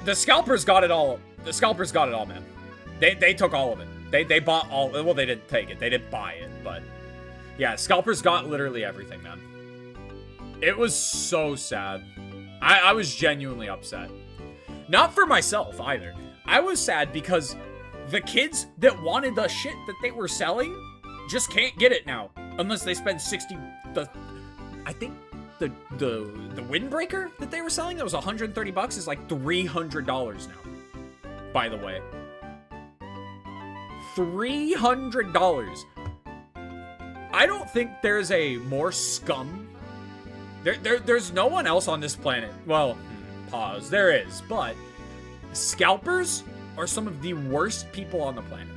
The scalpers got it all. The scalpers got it all, man. They took all of it. They bought all. Well, they didn't take it. They didn't buy it, but yeah, scalpers got literally everything, man. It was so sad. I was genuinely upset. Not for myself either. I was sad because the kids that wanted the shit that they were selling just can't get it now unless they spend 60. I think the windbreaker that they were selling that was 130 bucks is like $300 now. By the way, $300. I don't think there's a more scum. There's no one else on this planet. Well, pause. There is, but scalpers are some of the worst people on the planet.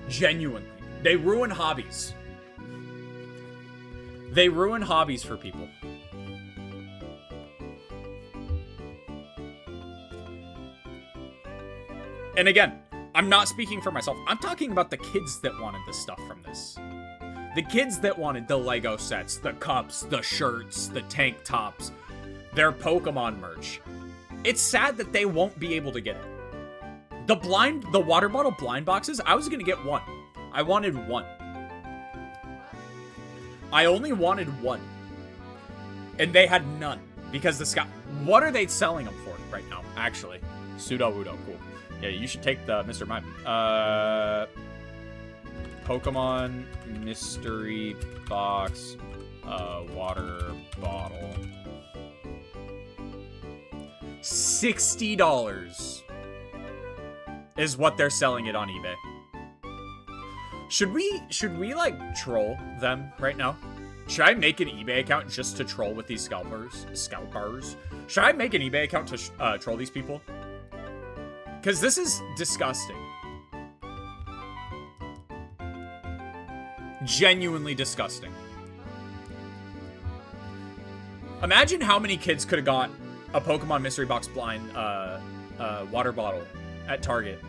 Genuinely. They ruin hobbies. They ruin hobbies for people. And again, I'm not speaking for myself. I'm talking about the kids that wanted the stuff from this. The kids that wanted the Lego sets, the cups, the shirts, the tank tops, their Pokemon merch. It's sad that they won't be able to get it. The water bottle blind boxes, I was gonna get one. I wanted one. I only wanted one. And they had none. Because the sky... What are they selling them for right now, actually? Pseudo Udo, cool. Yeah, you should take the Mr. Mime. Pokemon Mystery Box water bottle. $60 is what they're selling it on eBay. Should we like troll them right now? Should I make an eBay account just to troll with these scalpers? Should I make an eBay account to troll these people? Because this is disgusting. Genuinely disgusting. Imagine how many kids could have got a Pokemon Mystery Box blind water bottle at Target.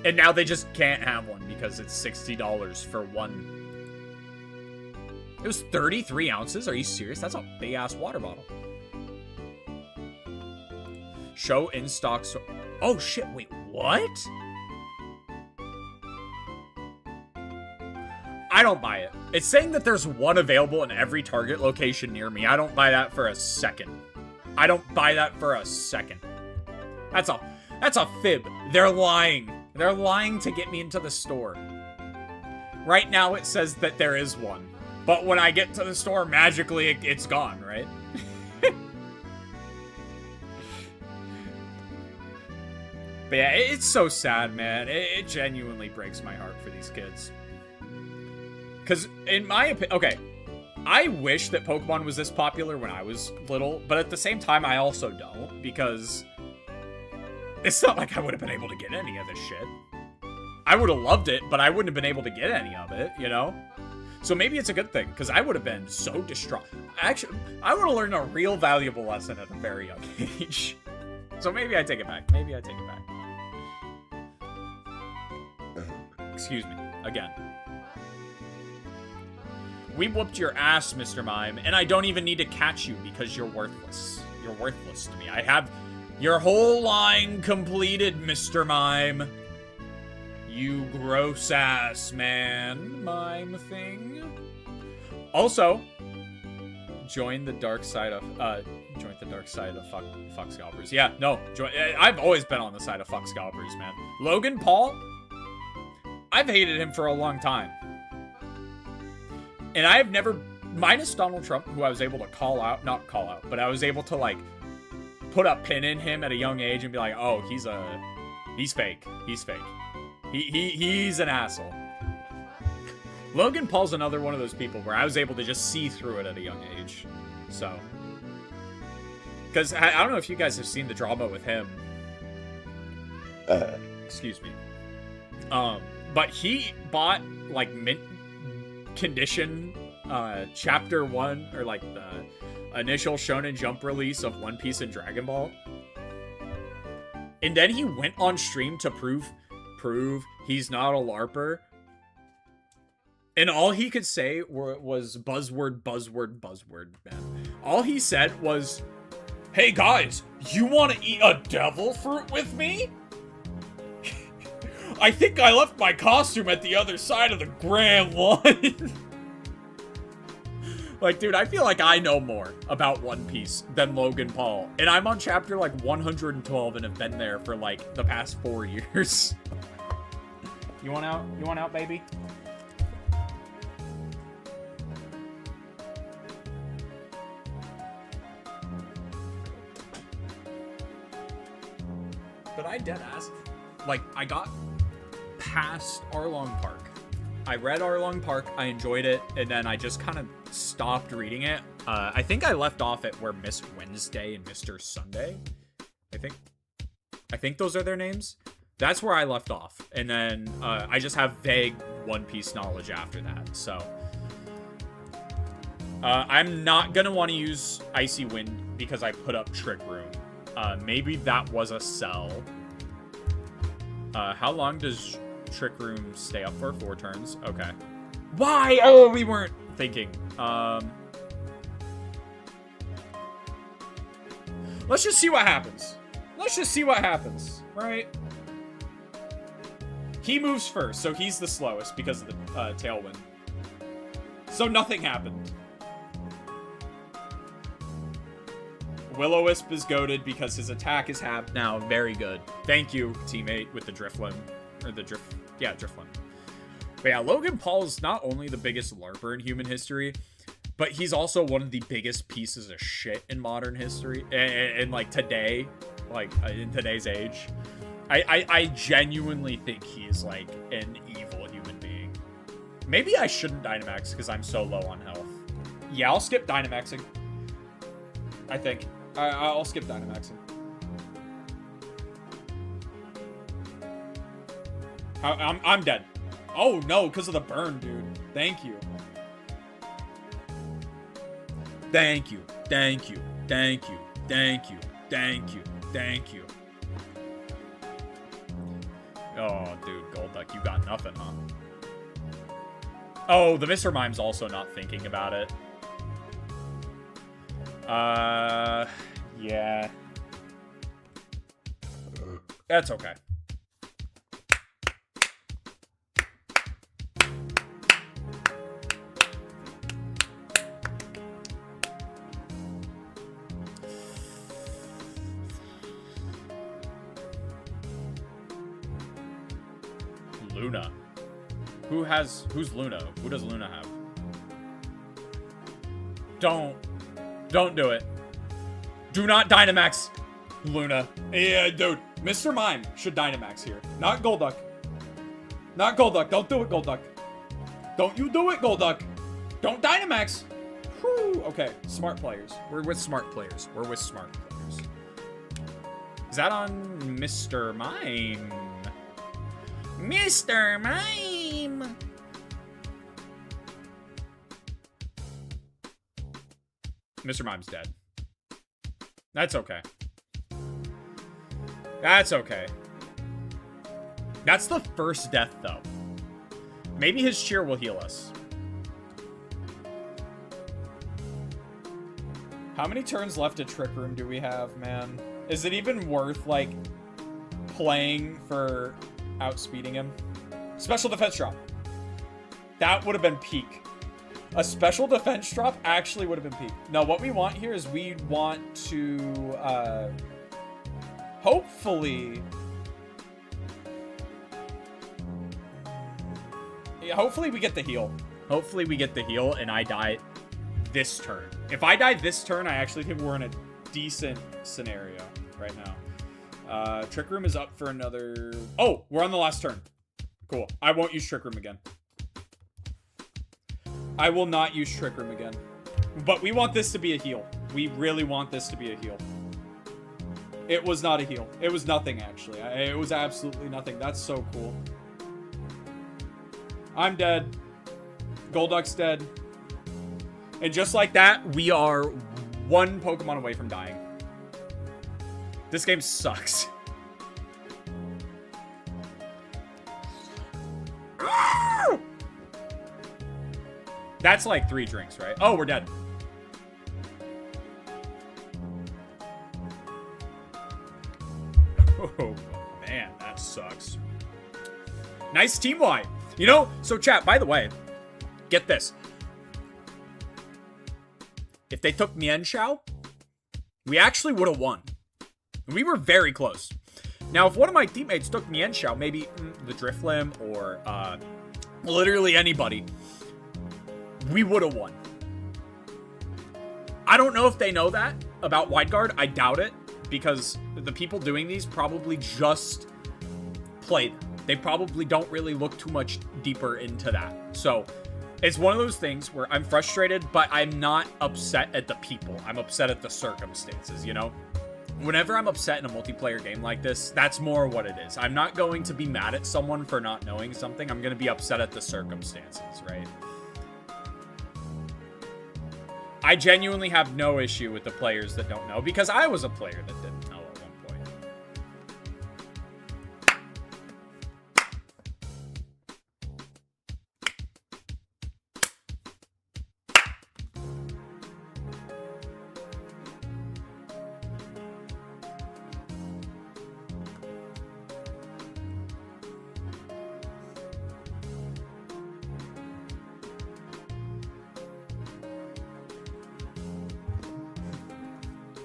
And now they just can't have one because it's $60 for one. It was 33 ounces? Are you serious? That's a big-ass water bottle. Show in stock. Oh, shit. Wait, what? I don't buy it. It's saying that there's one available in every Target location near me. I don't buy that for a second. I don't buy that for a second. That's a fib. They're lying. They're lying to get me into the store. Right now it says that there is one. But when I get to the store, magically it's gone, right? But yeah, it's so sad, man. It genuinely breaks my heart for these kids. Because in my opinion, okay, I wish that Pokemon was this popular when I was little, but at the same time, I also don't, because it's not like I would have been able to get any of this shit. I would have loved it, but I wouldn't have been able to get any of it, you know? So maybe it's a good thing, because I would have been so distraught. Actually, I would have learned a real valuable lesson at a very young age. So maybe I take it back. Maybe I take it back. Excuse me. Again. We whooped your ass, Mr. Mime, and I don't even need to catch you because you're worthless. You're worthless to me. I have your whole line completed, Mr. Mime. You gross ass man, mime thing. Also, join the dark side of fuck scalpers. Yeah, no, I've always been on the side of fuck scalpers, man. Logan Paul, I've hated him for a long time. And I have never, minus Donald Trump, who I was able to not call out, but I was able to, like, put a pin in him at a young age and be like, oh, he's fake. He's fake. He's an asshole. Logan Paul's another one of those people where I was able to just see through it at a young age. So. Because I don't know if you guys have seen the drama with him. Excuse me. But he bought, like, mint condition chapter 1, or like the initial Shonen Jump release of One Piece and Dragon Ball, and then he went on stream to prove he's not a LARPer, and all he could say was buzzword, man. All he said was, Hey guys, you want to eat a devil fruit with me? I think I left my costume at the other side of the Grand Line. Like, dude, I feel like I know more about One Piece than Logan Paul. And I'm on chapter, like, 112 and have been there for, like, the past 4 years. You want out? You want out, baby? But I dead ass. Like, I got past Arlong Park. I read Arlong Park, I enjoyed it, and then I just kind of stopped reading it. I think I left off at where Miss Wednesday and Mr. Sunday, I think those are their names. That's where I left off. And then I just have vague One Piece knowledge after that, so. I'm not gonna want to use Icy Wind because I put up Trick Room. Maybe that was a sell. How long does Trick Room stay up for? 4 turns. Okay. Why? Oh, we weren't thinking. Let's just see what happens. Let's just see what happens, right? He moves first, so he's the slowest because of the tailwind. So nothing happened. Will-O-Wisp is goated because his attack is halved now. Very good. Thank you, teammate, with the Drifloon. Or the Drift... Yeah, Drifloon. But yeah, Logan Paul is not only the biggest LARPer in human history, but he's also one of the biggest pieces of shit in modern history. And like, today, like, in today's age. I genuinely think he is, like, an evil human being. Maybe I shouldn't Dynamax because I'm so low on health. Yeah, I'll skip Dynamaxing. I think. I'll skip Dynamaxing. I'm dead. Oh, no, because of the burn, dude. Thank you. Thank you. Thank you. Thank you. Thank you. Thank you. Thank you. Oh, dude, Golduck, you got nothing, huh? Oh, the Mr. Mime's also not thinking about it. Yeah. That's okay. Luna. Who's Luna? Who does Luna have? Don't do it. Do not Dynamax Luna. Yeah, dude. Mr. Mime should Dynamax here. Not Golduck. Not Golduck. Don't do it, Golduck. Don't you do it, Golduck. Don't Dynamax. Whew. Okay, smart players. We're with smart players. We're with smart players. Is that on Mr. Mime? Mr. Mime! Mr. Mime's dead. That's okay. That's okay. That's the first death, though. Maybe his cheer will heal us. How many turns left at Trick Room do we have, man? Is it even worth, like, playing for outspeeding him? Special defense drop. That would have been peak. A special defense drop actually would have been peak. No, what we want here is we want to, hopefully... Yeah, hopefully we get the heal. Hopefully we get the heal and I die this turn. If I die this turn, I actually think we're in a decent scenario right now. Trick Room is up for another... Oh, we're on the last turn. Cool. I won't use Trick Room again. I will not use Trick Room again. But we want this to be a heal. We really want this to be a heal. It was not a heal. It was nothing, actually. It was absolutely nothing. That's so cool. I'm dead. Golduck's dead. And just like that, we are one Pokemon away from dying. This game sucks. That's like 3 drinks, right? Oh, we're dead. Oh, man, that sucks. Nice team wipe. You know, so chat, by the way, get this. If they took Mienshao, we actually would have won. We were very close. Now, if one of my teammates took Mienshao, maybe the Driflim or literally anybody, we would have won. I don't know if they know that about Wide Guard. I doubt it, because the people doing these probably just play them. They probably don't really look too much deeper into that. So it's one of those things where I'm frustrated, but I'm not upset at the people. I'm upset at the circumstances, you know? Whenever I'm upset in a multiplayer game like this, that's more what it is. I'm not going to be mad at someone for not knowing something. I'm going to be upset at the circumstances, right? I genuinely have no issue with the players that don't know, because I was a player that didn't know at one point.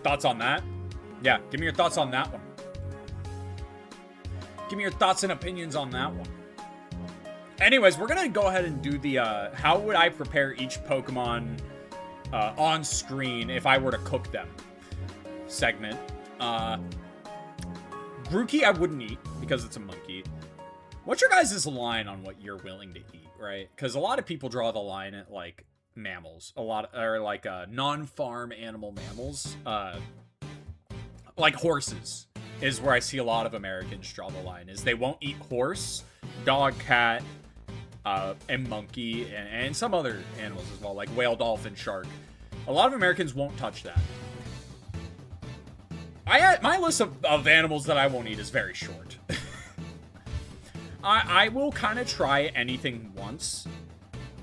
Thoughts on that? Yeah, give me your thoughts on that one. Give me your thoughts and opinions on that one. Anyways, we're gonna go ahead and do the how would I prepare each Pokemon on screen if I were to cook them segment. Grookey I wouldn't eat because it's a monkey. What's your guys' line on what you're willing to eat, right? Because a lot of people draw the line at like mammals, or like non-farm animal mammals, like horses is where I see a lot of Americans draw the line. Is they won't eat horse, dog, cat, and monkey, and some other animals as well, like whale, dolphin, shark. A lot of Americans won't touch that. My list of animals that I won't eat is very short. I will kind of try anything once.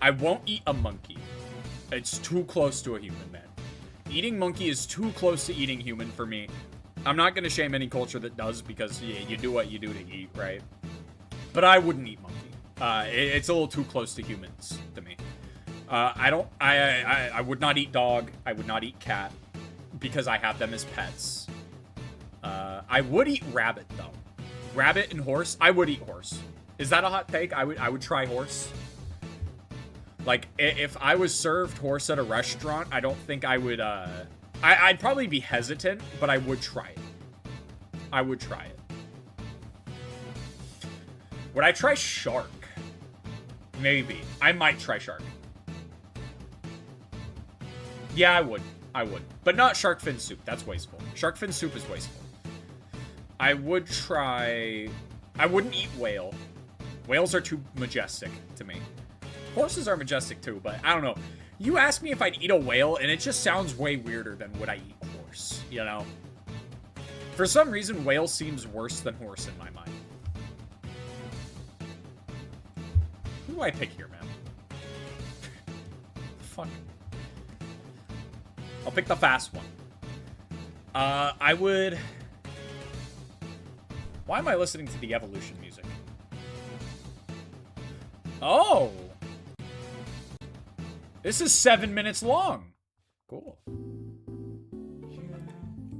I won't eat a monkey. It's too close to a human, man. Eating monkey is too close to eating human for me. I'm not going to shame any culture that does, because yeah, you do what you do to eat, right? But I wouldn't eat monkey. It's a little too close to humans to me. I would not eat dog. I would not eat cat, because I have them as pets. I would eat rabbit though. Rabbit and horse. I would eat horse. Is that a hot take? I would try horse. Like, if I was served horse at a restaurant, I don't think I would, I'd probably be hesitant, but I would try it. I would try it. Would I try shark? Maybe. I might try shark. Yeah, I would. I would. But not shark fin soup. That's wasteful. Shark fin soup is wasteful. I would try... I wouldn't eat whale. Whales are too majestic to me. Horses are majestic too, but I don't know. You ask me if I'd eat a whale, and it just sounds way weirder than would I eat horse, you know? For some reason, whale seems worse than horse in my mind. Who do I pick here, man? Fuck. I'll pick the fast one. I would... Why am I listening to the evolution music? Oh! This is 7 minutes long. Cool.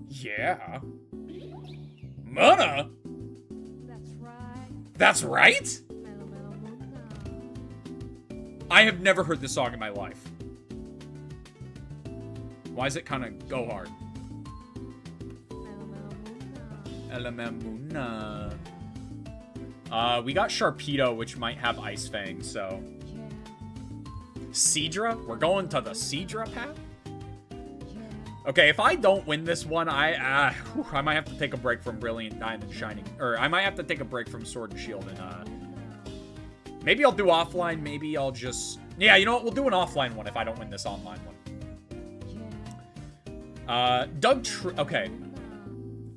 Yeah. Mana? That's right. That's right? Mellow, mellow, Mona. I have never heard this song in my life. Why does it kind of go hard? Mellow, mellow, Mona. Muna. We got Sharpedo, which might have Ice Fang, so... Yeah, Seadra? We're going to the Seadra path? yeah. Okay, if I don't win this one, I might have to take a break from Brilliant Diamond Shining. Or I might have to take a break from Sword and Shield, and maybe I'll do offline, maybe I'll just... Yeah, you know what? We'll do an offline one if I don't win this online one. Okay.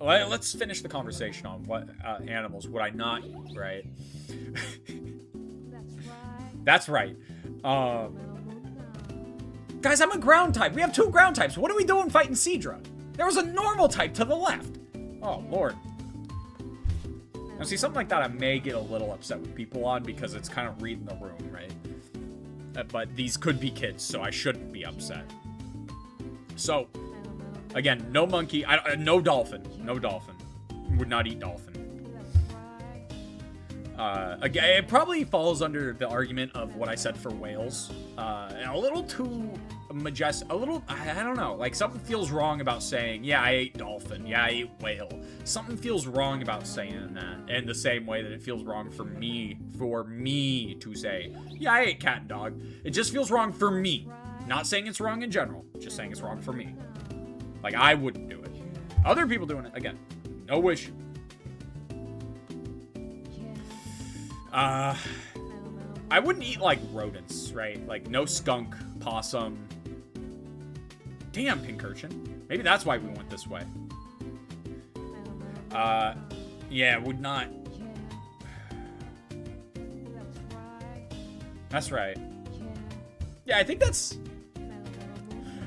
Let's finish the conversation on what animals would I not eat, right? That's right. That's right. Guys, I'm a ground type. We have 2 ground types. What are we doing fighting Seadra? There was a normal type to the left. Oh, Lord. Now, see, something like that I may get a little upset with people on because it's kind of reading the room, right? But these could be kids, so I shouldn't be upset. So, again, no monkey, no dolphin. No dolphin. Would not eat dolphin. Again, it probably falls under the argument of what I said for whales. A little too majestic, a little, I don't know, like something feels wrong about saying, yeah, I ate dolphin, yeah, I ate whale. Something feels wrong about saying that, in the same way that it feels wrong for me to say, yeah, I ate cat and dog. It just feels wrong for me. Not saying it's wrong in general, just saying it's wrong for me. Like, I wouldn't do it. Other people doing it, again, no issue. I wouldn't eat, like, rodents, right? Like, no skunk, possum. Damn, Pincurchin. Maybe that's why we went this way. Yeah, would not. That's right. Yeah, I think that's...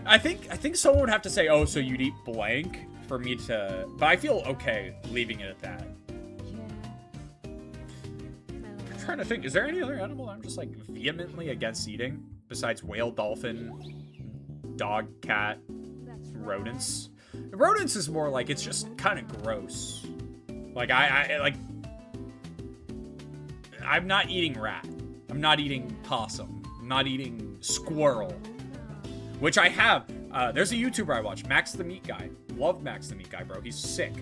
I think someone would have to say, oh, so you'd eat blank for me to... But I feel okay leaving it at that. I'm trying to think, is there any other animal I'm just, like, vehemently against eating? Besides whale, dolphin, dog, cat, rodents? Rodents is more like, it's just kind of gross. Like, I'm not eating rat. I'm not eating possum. I'm not eating squirrel. Which I have. There's a YouTuber I watch, Max the Meat Guy. Love Max the Meat Guy, bro. He's sick.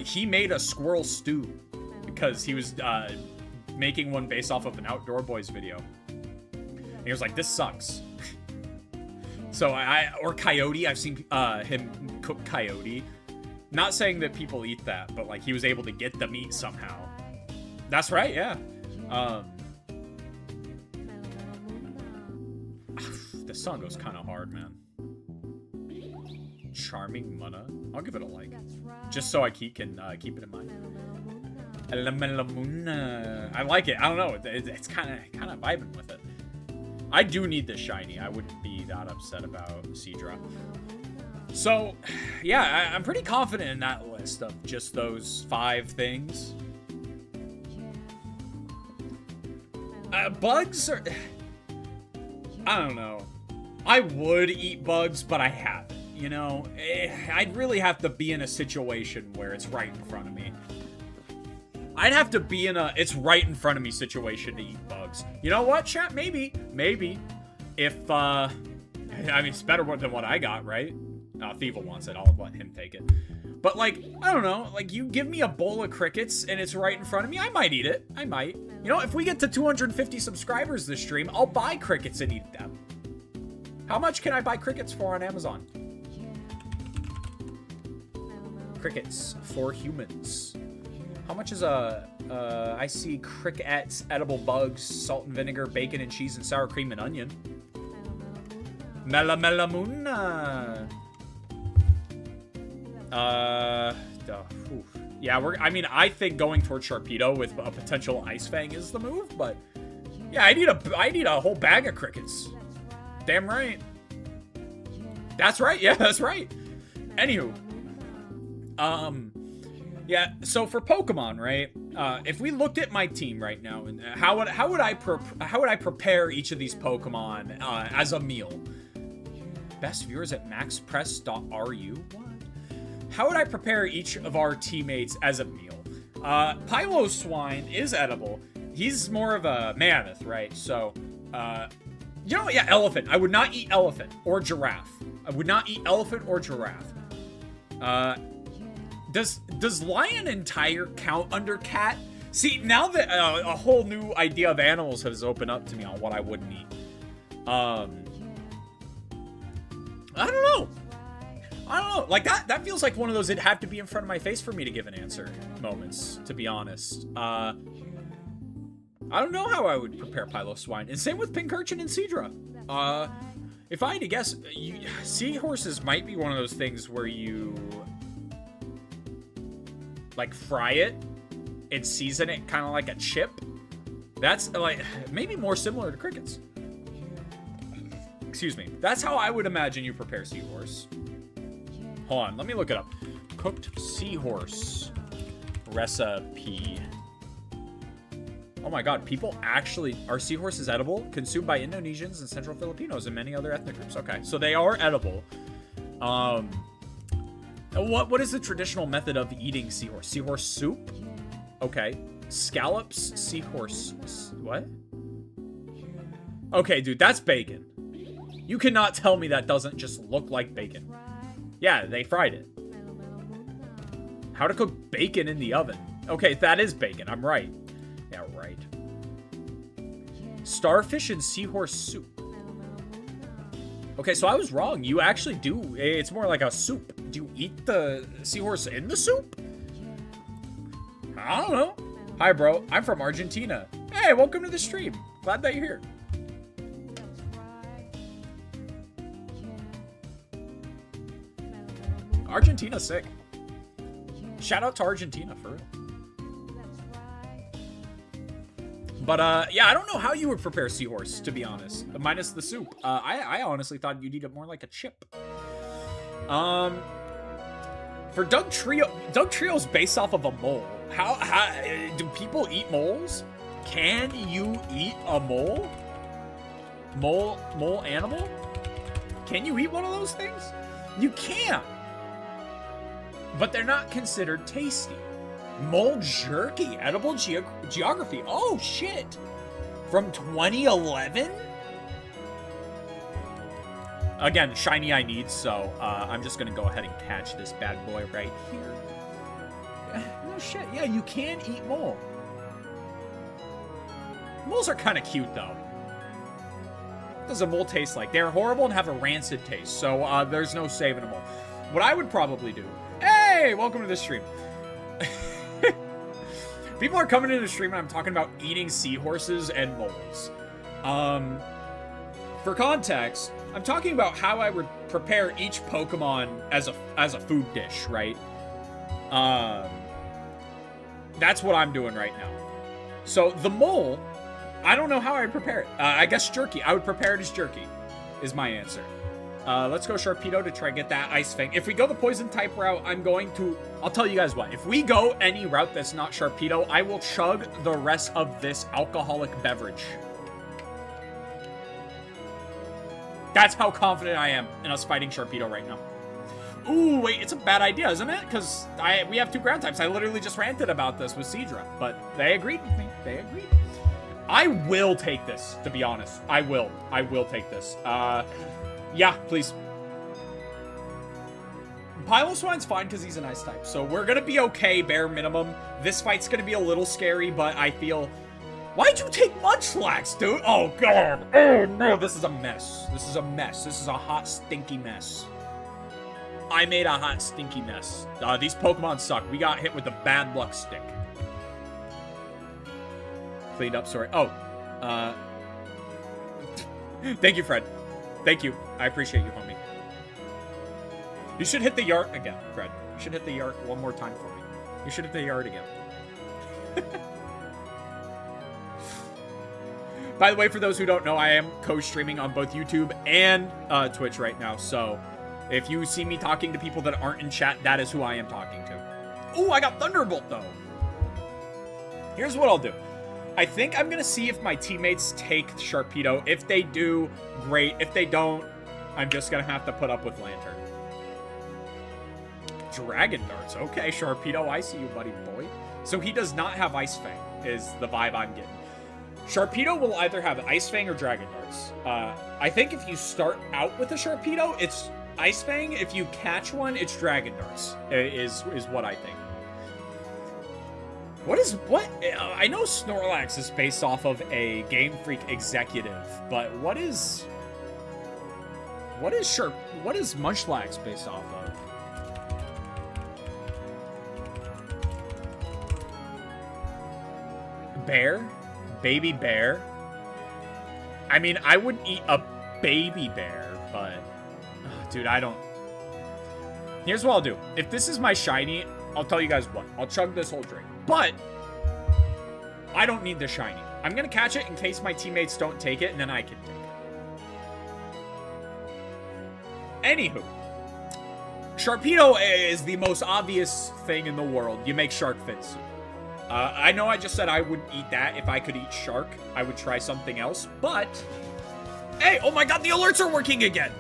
He made a squirrel stew because he was making one based off of an Outdoor Boys video. And he was like, this sucks. So or coyote, I've seen him cook coyote. Not saying that people eat that, but like he was able to get the meat somehow. That's right, yeah. This song goes kind of hard, man. Charming Munna. I'll give it a like. Just so I can keep it in mind. I like it. I don't know. It's kind of vibing with it. I do need this shiny. I wouldn't be that upset about Seadra. So, yeah, I'm pretty confident in that list of just those 5 things. Bugs are... I don't know. I would eat bugs, but I haven't. You know, I'd really have to be in a situation where it's right in front of me. I'd have to be in a it's right in front of me situation to eat bugs. You know what, chat? Maybe. If, I mean, it's better than what I got, right? Thievul wants it. I'll let him take it. But, like, I don't know. Like, you give me a bowl of crickets and it's right in front of me, I might eat it. I might. You know, if we get to 250 subscribers this stream, I'll buy crickets and eat them. How much can I buy crickets for on Amazon? Crickets for humans. How much is I see crickets, edible bugs, salt and vinegar, bacon and cheese, and sour cream and onion. Melamuna. Yeah, I think going towards Sharpedo with a potential Ice Fang is the move, but yeah, I need a whole bag of crickets. Damn right. That's right. Yeah, that's right. Anywho, yeah. So for Pokemon, right? If we looked at my team right now, and how would I prepare each of these Pokemon as a meal? Best viewers at maxpress.ru. What? How would I prepare each of our teammates as a meal? Piloswine is edible. He's more of a mammoth, right? So, you know, yeah, elephant. I would not eat elephant or giraffe. I would not eat elephant or giraffe. Does lion and tiger count under cat? See, now that a whole new idea of animals has opened up to me on what I wouldn't eat. I don't know. Like, that feels like one of those it'd have to be in front of my face for me to give an answer moments, to be honest. I don't know how I would prepare Piloswine. And same with Pincurchin and Seadra. If I had to guess, seahorses might be one of those things where you, like, fry it and season it kind of like a chip. That's, like, maybe more similar to crickets. Excuse me. That's how I would imagine you prepare seahorse. Hold on, let me look it up. Cooked seahorse Recipe. Oh my god, people actually... Are seahorses edible? Consumed by Indonesians and Central Filipinos and many other ethnic groups. Okay, so they are edible. What is the traditional method of eating seahorse? Seahorse soup? Okay. Scallops, seahorse... What? Okay, dude, that's bacon. You cannot tell me that doesn't just look like bacon. Yeah, they fried it. How to cook bacon in the oven. Okay, that is bacon. I'm right. Yeah, right. Starfish and seahorse soup. Okay, so I was wrong. You actually do. It's more like a soup. Do you eat the seahorse in the soup? I don't know. Hi, bro. I'm from Argentina. Hey, welcome to the stream. Glad that you're here. Argentina's sick. Shout out to Argentina, for real. But, yeah, I don't know how you would prepare seahorse, to be honest. Minus the soup. I honestly thought you'd eat it more like a chip. For Doug Trio's based off of a mole. How do people eat moles? Can you eat a mole? Mole animal? Can you eat one of those things? You can't. But they're not considered tasty. Mole jerky, edible geography. Oh, shit. From 2011? Again, shiny I need, so I'm just going to go ahead and catch this bad boy right here. No shit. Yeah, you can eat mole. Moles are kind of cute, though. What does a mole taste like? They're horrible and have a rancid taste, so there's no saving a mole. What I would probably do... Hey, welcome to the stream. People are coming into the stream and I'm talking about eating seahorses and moles. For context, I'm talking about how I would prepare each Pokemon as a food dish, right? That's what I'm doing right now. So the mole, I don't know how I'd prepare it. I guess jerky. I would prepare it as jerky, is my answer. Let's go Sharpedo to try and get that Ice Fang. If we go the poison type route, I'll tell you guys what. If we go any route that's not Sharpedo, I will chug the rest of this alcoholic beverage. That's how confident I am in us fighting Sharpedo right now. Ooh, wait, it's a bad idea, isn't it? Because we have two ground types. I literally just ranted about this with Seadra, but they agreed with me. They agreed. I will take this, to be honest. I will take this. Yeah, please. Piloswine's fine because he's an ice type, so we're gonna be okay, bare minimum. This fight's gonna be a little scary, but I feel... Why'd you take Munchlax, dude? Oh, God. Oh, no, this is a mess. This is a mess. This is a hot, stinky mess. I made a hot, stinky mess. These Pokemon suck. We got hit with the bad luck stick. Cleaned up, sorry. Oh. Thank you, Fred. Thank you. I appreciate you, homie. You should hit the yard again, Fred. You should hit the yard one more time for me. You should hit the yard again. By the way, for those who don't know, I am co-streaming on both YouTube and Twitch right now. So if you see me talking to people that aren't in chat, that is who I am talking to. Oh, I got Thunderbolt, though. Here's what I'll do. I think I'm going to see if my teammates take Sharpedo. If they do, great. If they don't, I'm just going to have to put up with Lantern. Dragon Darts. Okay, Sharpedo, I see you, buddy boy. So he does not have Ice Fang, is the vibe I'm getting. Sharpedo will either have Ice Fang or Dragon Darts. I think if you start out with a Sharpedo, it's Ice Fang. If you catch one, it's Dragon Darts, is what I think. What? I know Snorlax is based off of a Game Freak executive, but what is Munchlax based off of? Bear? Baby bear? I mean, I wouldn't eat a baby bear, but... dude, I don't... Here's what I'll do. If this is my shiny, I'll tell you guys what. I'll chug this whole drink. But I don't need the shiny. I'm going to catch it in case my teammates don't take it, and then I can take it. Anywho. Sharpedo is the most obvious thing in the world. You make shark fin soup. I know I just said I wouldn't eat that. If I could eat shark, I would try something else, but... Hey, oh my god, the alerts are working again!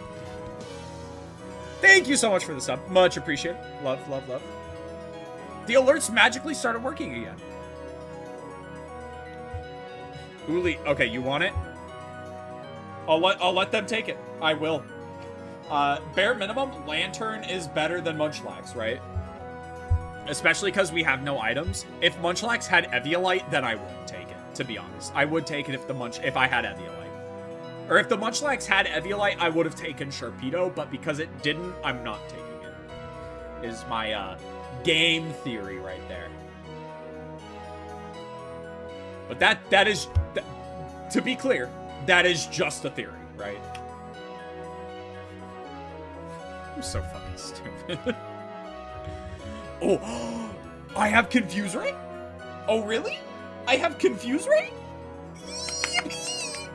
Thank you so much for the sub. Much appreciated. Love, love, love. The alerts magically started working again. Uli, okay, you want it? I'll let them take it. I will. Bare minimum, Lantern is better than Munchlax, right? Especially because we have no items. If Munchlax had Eviolite, then I would take it, to be honest. I would take it if I had Eviolite. Or if the Munchlax had Eviolite, I would have taken Sharpedo, but because it didn't, I'm not taking it. Is my game theory right there. But that is, to be clear, that is just a theory, right? I'm so fucking stupid. Oh, I have Confuse Ray? Oh, really? I have Confuse Ray? Yippee!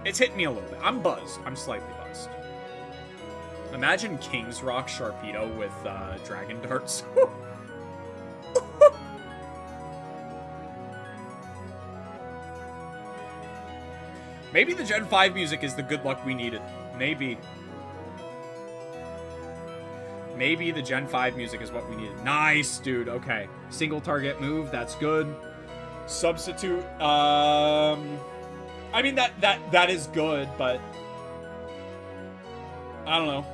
It's hitting me a little bit. I'm buzzed. I'm slightly buzzed. Imagine King's Rock Sharpedo with Dragon Darts. Maybe the Gen 5 music is the good luck we needed. Maybe. Maybe the Gen 5 music is what we needed. Nice, dude. Okay. Single target move. That's good. Substitute. I mean, that is good, but... I don't know.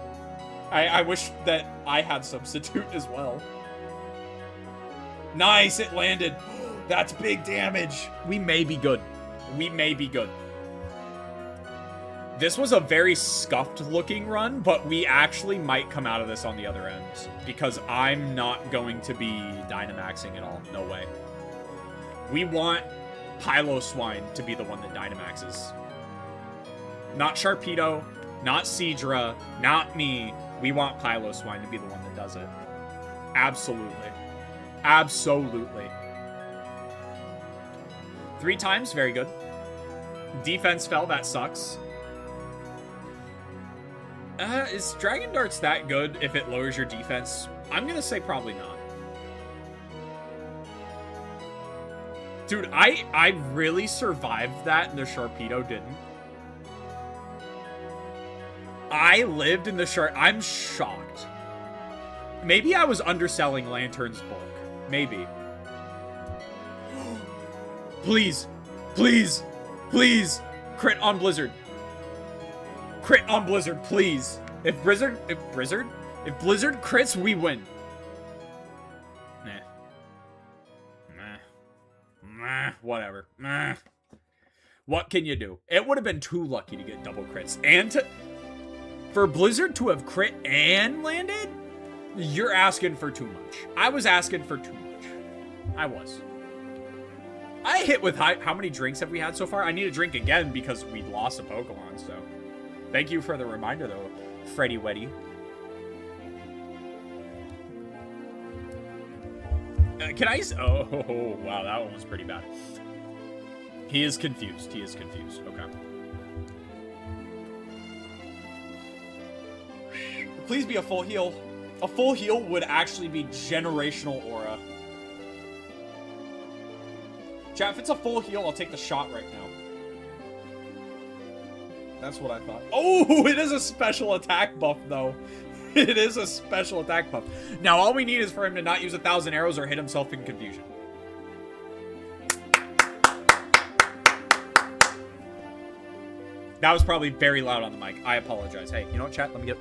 I wish that I had substitute as well. Nice, it landed. That's big damage. We may be good. We may be good. This was a very scuffed looking run, but we actually might come out of this on the other end. Because I'm not going to be Dynamaxing at all. No way. We want Piloswine to be the one that Dynamaxes. Not Sharpedo, not Seadra, not me. We want Piloswine to be the one that does it. Absolutely. Absolutely. 3 times, very good. Defense fell, that sucks. Is Dragon Darts that good if it lowers your defense? I'm gonna say probably not. Dude, I really survived that and the Sharpedo didn't. I lived in the I'm shocked. Maybe I was underselling Lantern's bulk. Maybe. Please. Please. Please. Crit on Blizzard. Crit on Blizzard, please. If Blizzard crits, we win. Nah. Whatever. Nah. What can you do? It would have been too lucky to get double crits. And for Blizzard to have crit and landed, you're asking for too much. I was asking for too much. I was. I hit with how many drinks have we had so far? I need to drink again because we lost a Pokemon, so. Thank you for the reminder, though, Freddy Weddy. Can I... Oh, wow, that one was pretty bad. He is confused. He is confused. Okay. Please be a full heal. A full heal would actually be generational aura. Chat, if it's a full heal, I'll take the shot right now. That's what I thought. Oh, it is a special attack buff, though. It is a special attack buff. Now, all we need is for him to not use 1,000 arrows or hit himself in confusion. That was probably very loud on the mic. I apologize. Hey, you know what, chat? Let me get...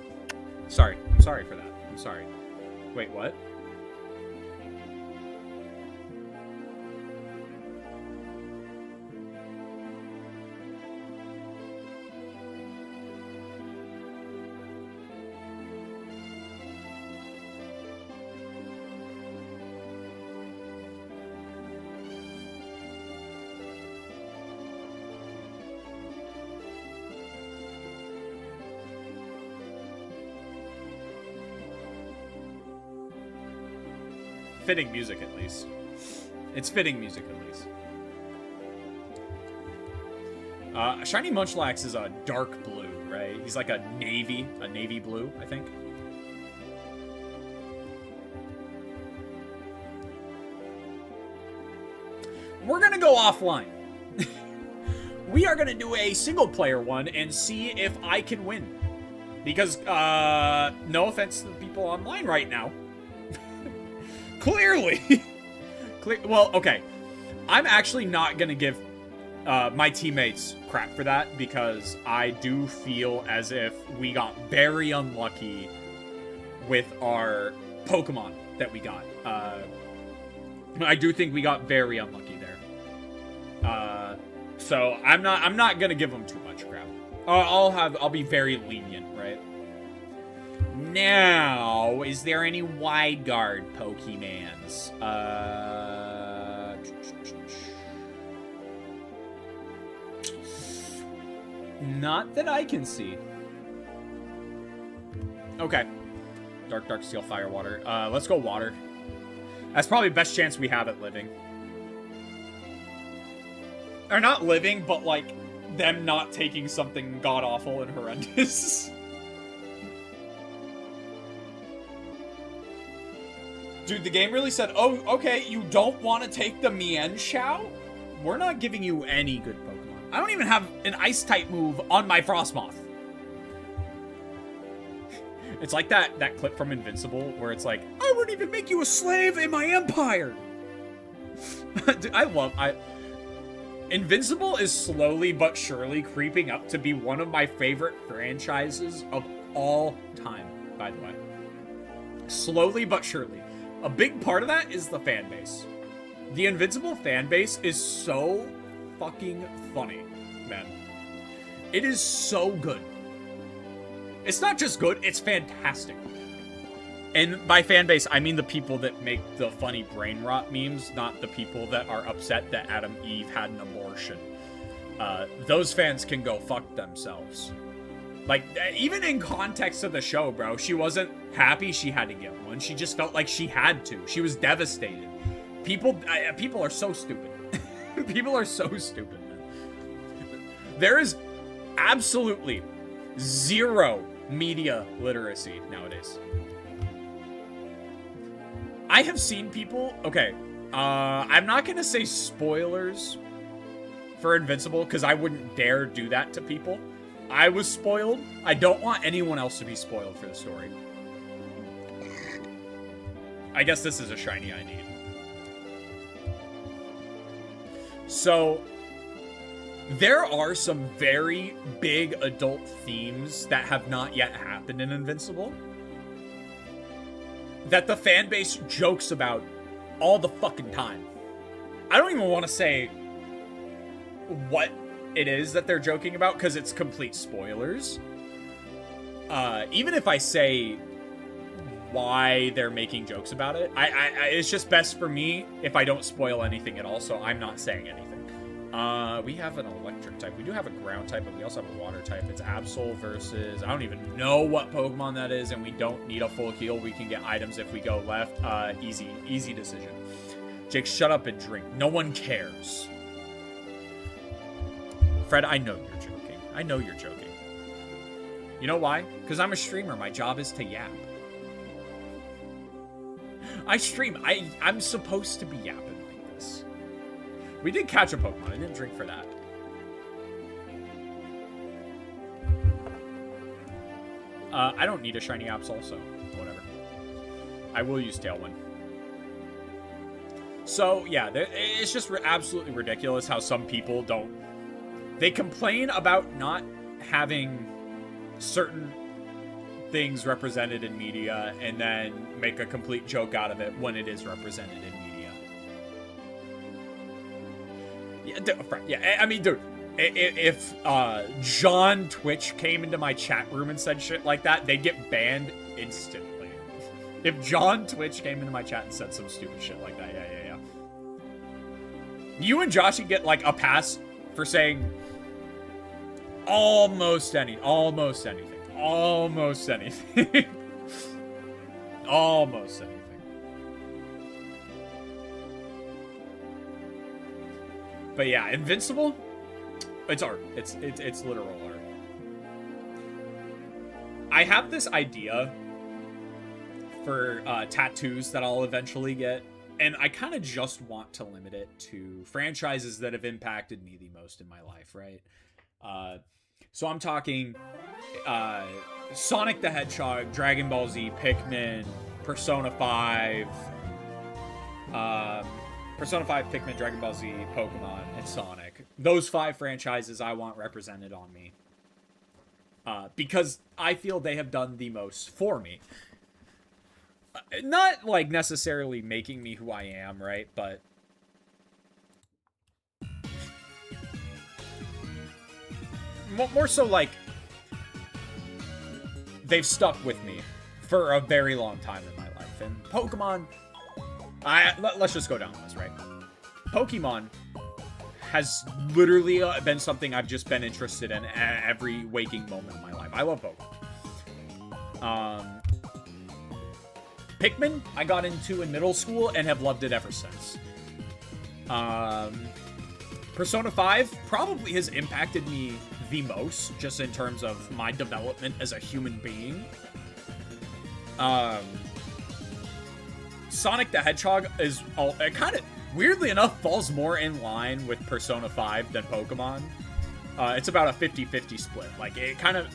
Sorry. I'm sorry for that. I'm sorry. Wait, what? Fitting music, at least. It's fitting music, at least. Shiny Munchlax is a dark blue, right? He's like a navy blue, I think. We're gonna go offline. We are gonna do a single player one and see if I can win. Because, no offense to the people online right now. Clearly. Well, okay. I'm actually not gonna give my teammates crap for that, because I do feel as if we got very unlucky with our Pokemon that we got. I do think we got very unlucky there. So I'm not gonna give them too much crap. I'll be very lenient, right? Now, is there any wide guard Pokemans? Not that I can see. Okay. Dark, Steel, Fire, Water. Let's go Water. That's probably the best chance we have at living. Or not living, but like them not taking something god-awful and horrendous. Dude, the game really said, oh, okay, you don't want to take the Mienshao? We're not giving you any good Pokemon. I don't even have an Ice-type move on my Frostmoth. It's like that clip from Invincible where it's like, I wouldn't even make you a slave in my empire. Dude, Invincible is slowly but surely creeping up to be one of my favorite franchises of all time, by the way. Slowly but surely. A big part of that is the fan base. The Invincible fan base is so fucking funny, man. It is so good. It's not just good, it's fantastic. And by fan base, I mean the people that make the funny brain rot memes, not the people that are upset that Adam Eve had an abortion. Those fans can go fuck themselves. Like, even in context of the show, bro, she wasn't happy she had to get one. She just felt like she had to. She was devastated. People are so stupid. People are so stupid, man. There is absolutely zero media literacy nowadays. I have seen people... Okay, I'm not going to say spoilers for Invincible, because I wouldn't dare do that to people. I was spoiled. I don't want anyone else to be spoiled for the story. I guess this is a shiny I need. So, there are some very big adult themes that have not yet happened in Invincible that the fan base jokes about all the fucking time. I don't even want to say what it is that they're joking about, because it's complete spoilers. Even if I say why they're making jokes about it, it's just best for me if I don't spoil anything at all, so I'm not saying anything. We have an electric type. We do have a ground type, but we also have a water type. It's Absol versus... I don't even know what Pokemon that is, and we don't need a full heal. We can get items if we go left. Easy decision. Jake, shut up and drink. No one cares. Fred, I know you're joking. I know you're joking. You know why? Because I'm a streamer. My job is to yap. I stream. I'm supposed to be yapping like this. We did catch a Pokemon. I didn't drink for that. I don't need a shiny Absol, so whatever. I will use Tailwind. So, yeah, it's just absolutely ridiculous how some people don't... They complain about not having certain things represented in media and then make a complete joke out of it when it is represented in media. Yeah, I mean, dude, if John Twitch came into my chat room and said shit like that, they'd get banned instantly. If John Twitch came into my chat and said some stupid shit like that, yeah. You and Josh would get, like, a pass for saying almost anything. Almost anything. Almost anything. But yeah, Invincible, it's art. It's literal art. I have this idea for tattoos that I'll eventually get, and I kind of just want to limit it to franchises that have impacted me the most in my life, right? So I'm talking Sonic the Hedgehog, Dragon Ball Z, Pikmin, Persona 5, Pikmin, Dragon Ball Z, Pokemon, and Sonic. Those 5 franchises I want represented on me. Because I feel they have done the most for me. Not, like, necessarily making me who I am, right? But more so, like, they've stuck with me for a very long time in my life. And Pokemon, let's just go down this, right? Pokemon has literally been something I've just been interested in every waking moment of my life. I love Pokemon. Pikmin, I got into in middle school and have loved it ever since. Persona 5 probably has impacted me the most, just in terms of my development as a human being. Sonic the Hedgehog is kind of, weirdly enough, falls more in line with Persona 5 than Pokemon. It's about a 50-50 split. Like, it kind of...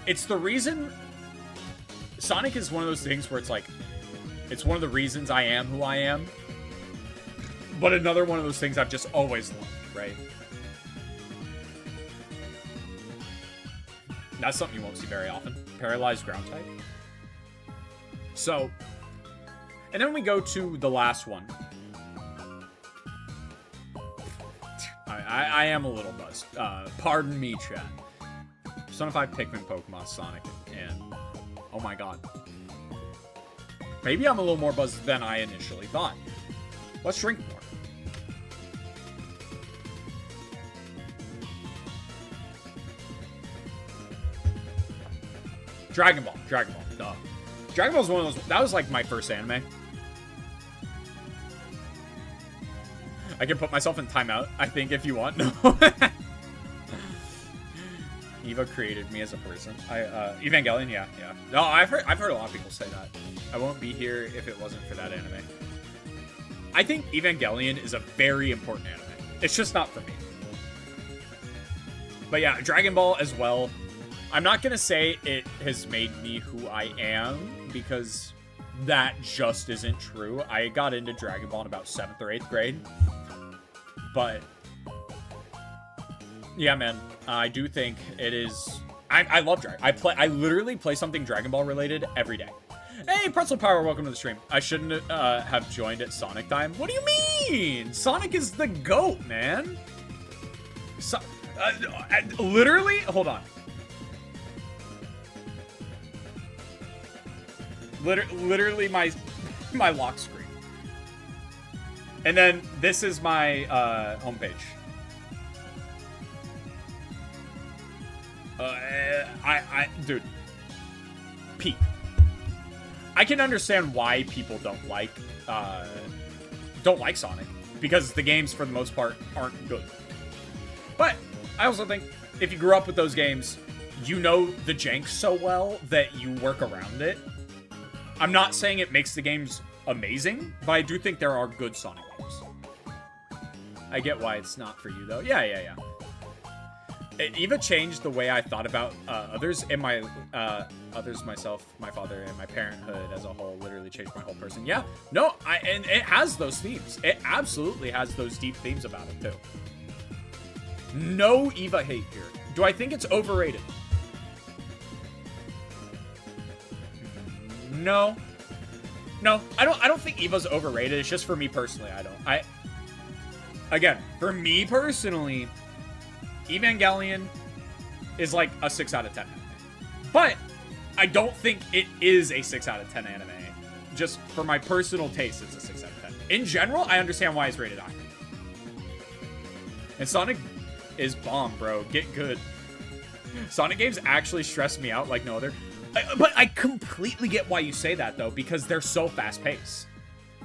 It's the reason... Sonic is one of those things where it's like... It's one of the reasons I am who I am. But another one of those things I've just always loved, right? That's something you won't see very often. Paralyzed ground type. So... And then we go to the last one. I am a little buzzed. Pardon me, chat. Persona 5, Pikmin, Pokemon, Sonic, and... Oh my god. Maybe I'm a little more buzzed than I initially thought. Let's drink more. Dragon Ball. Dragon Ball. Duh. Dragon Ball is one of those... That was like my first anime. I can put myself in timeout, I think, if you want. No. Eva created me as a person. Evangelion, yeah. No, I've heard a lot of people say that. I won't be here if it wasn't for that anime. I think Evangelion is a very important anime. It's just not for me. But yeah, Dragon Ball as well. I'm not gonna say it has made me who I am, because that just isn't true. I got into Dragon Ball in about 7th or 8th grade. But yeah, man, I do think it is... I love Dragon. I literally play something Dragon Ball related every day. Hey, Pretzel Power, welcome to the stream. I shouldn't have joined at Sonic time. What do you mean? Sonic is the GOAT, man. Literally, hold on. Literally my lock screen. And then this is my homepage. Dude, Pete. I can understand why people don't like Sonic, because the games for the most part aren't good. But I also think if you grew up with those games, you know the jank so well that you work around it. I'm not saying it makes the games amazing, but I do think there are good Sonic games. I get why it's not for you, though. Yeah. Eva changed the way I thought about others, and myself, my father, and my parenthood as a whole. Literally changed my whole person. Yeah, no, and it has those themes. It absolutely has those deep themes about it, too. No Eva hate here. Do I think it's overrated? No, I don't think Eva's overrated. It's just for me personally, again, for me personally, Evangelion is like a 6 out of 10 anime. But I don't think it is a 6 out of 10 anime. Just for my personal taste, it's a 6 out of 10. In general, I understand why it's rated higher. And Sonic is bomb, bro. Get good. Sonic games actually stress me out like no other. But I completely get why you say that, though, because they're so fast-paced.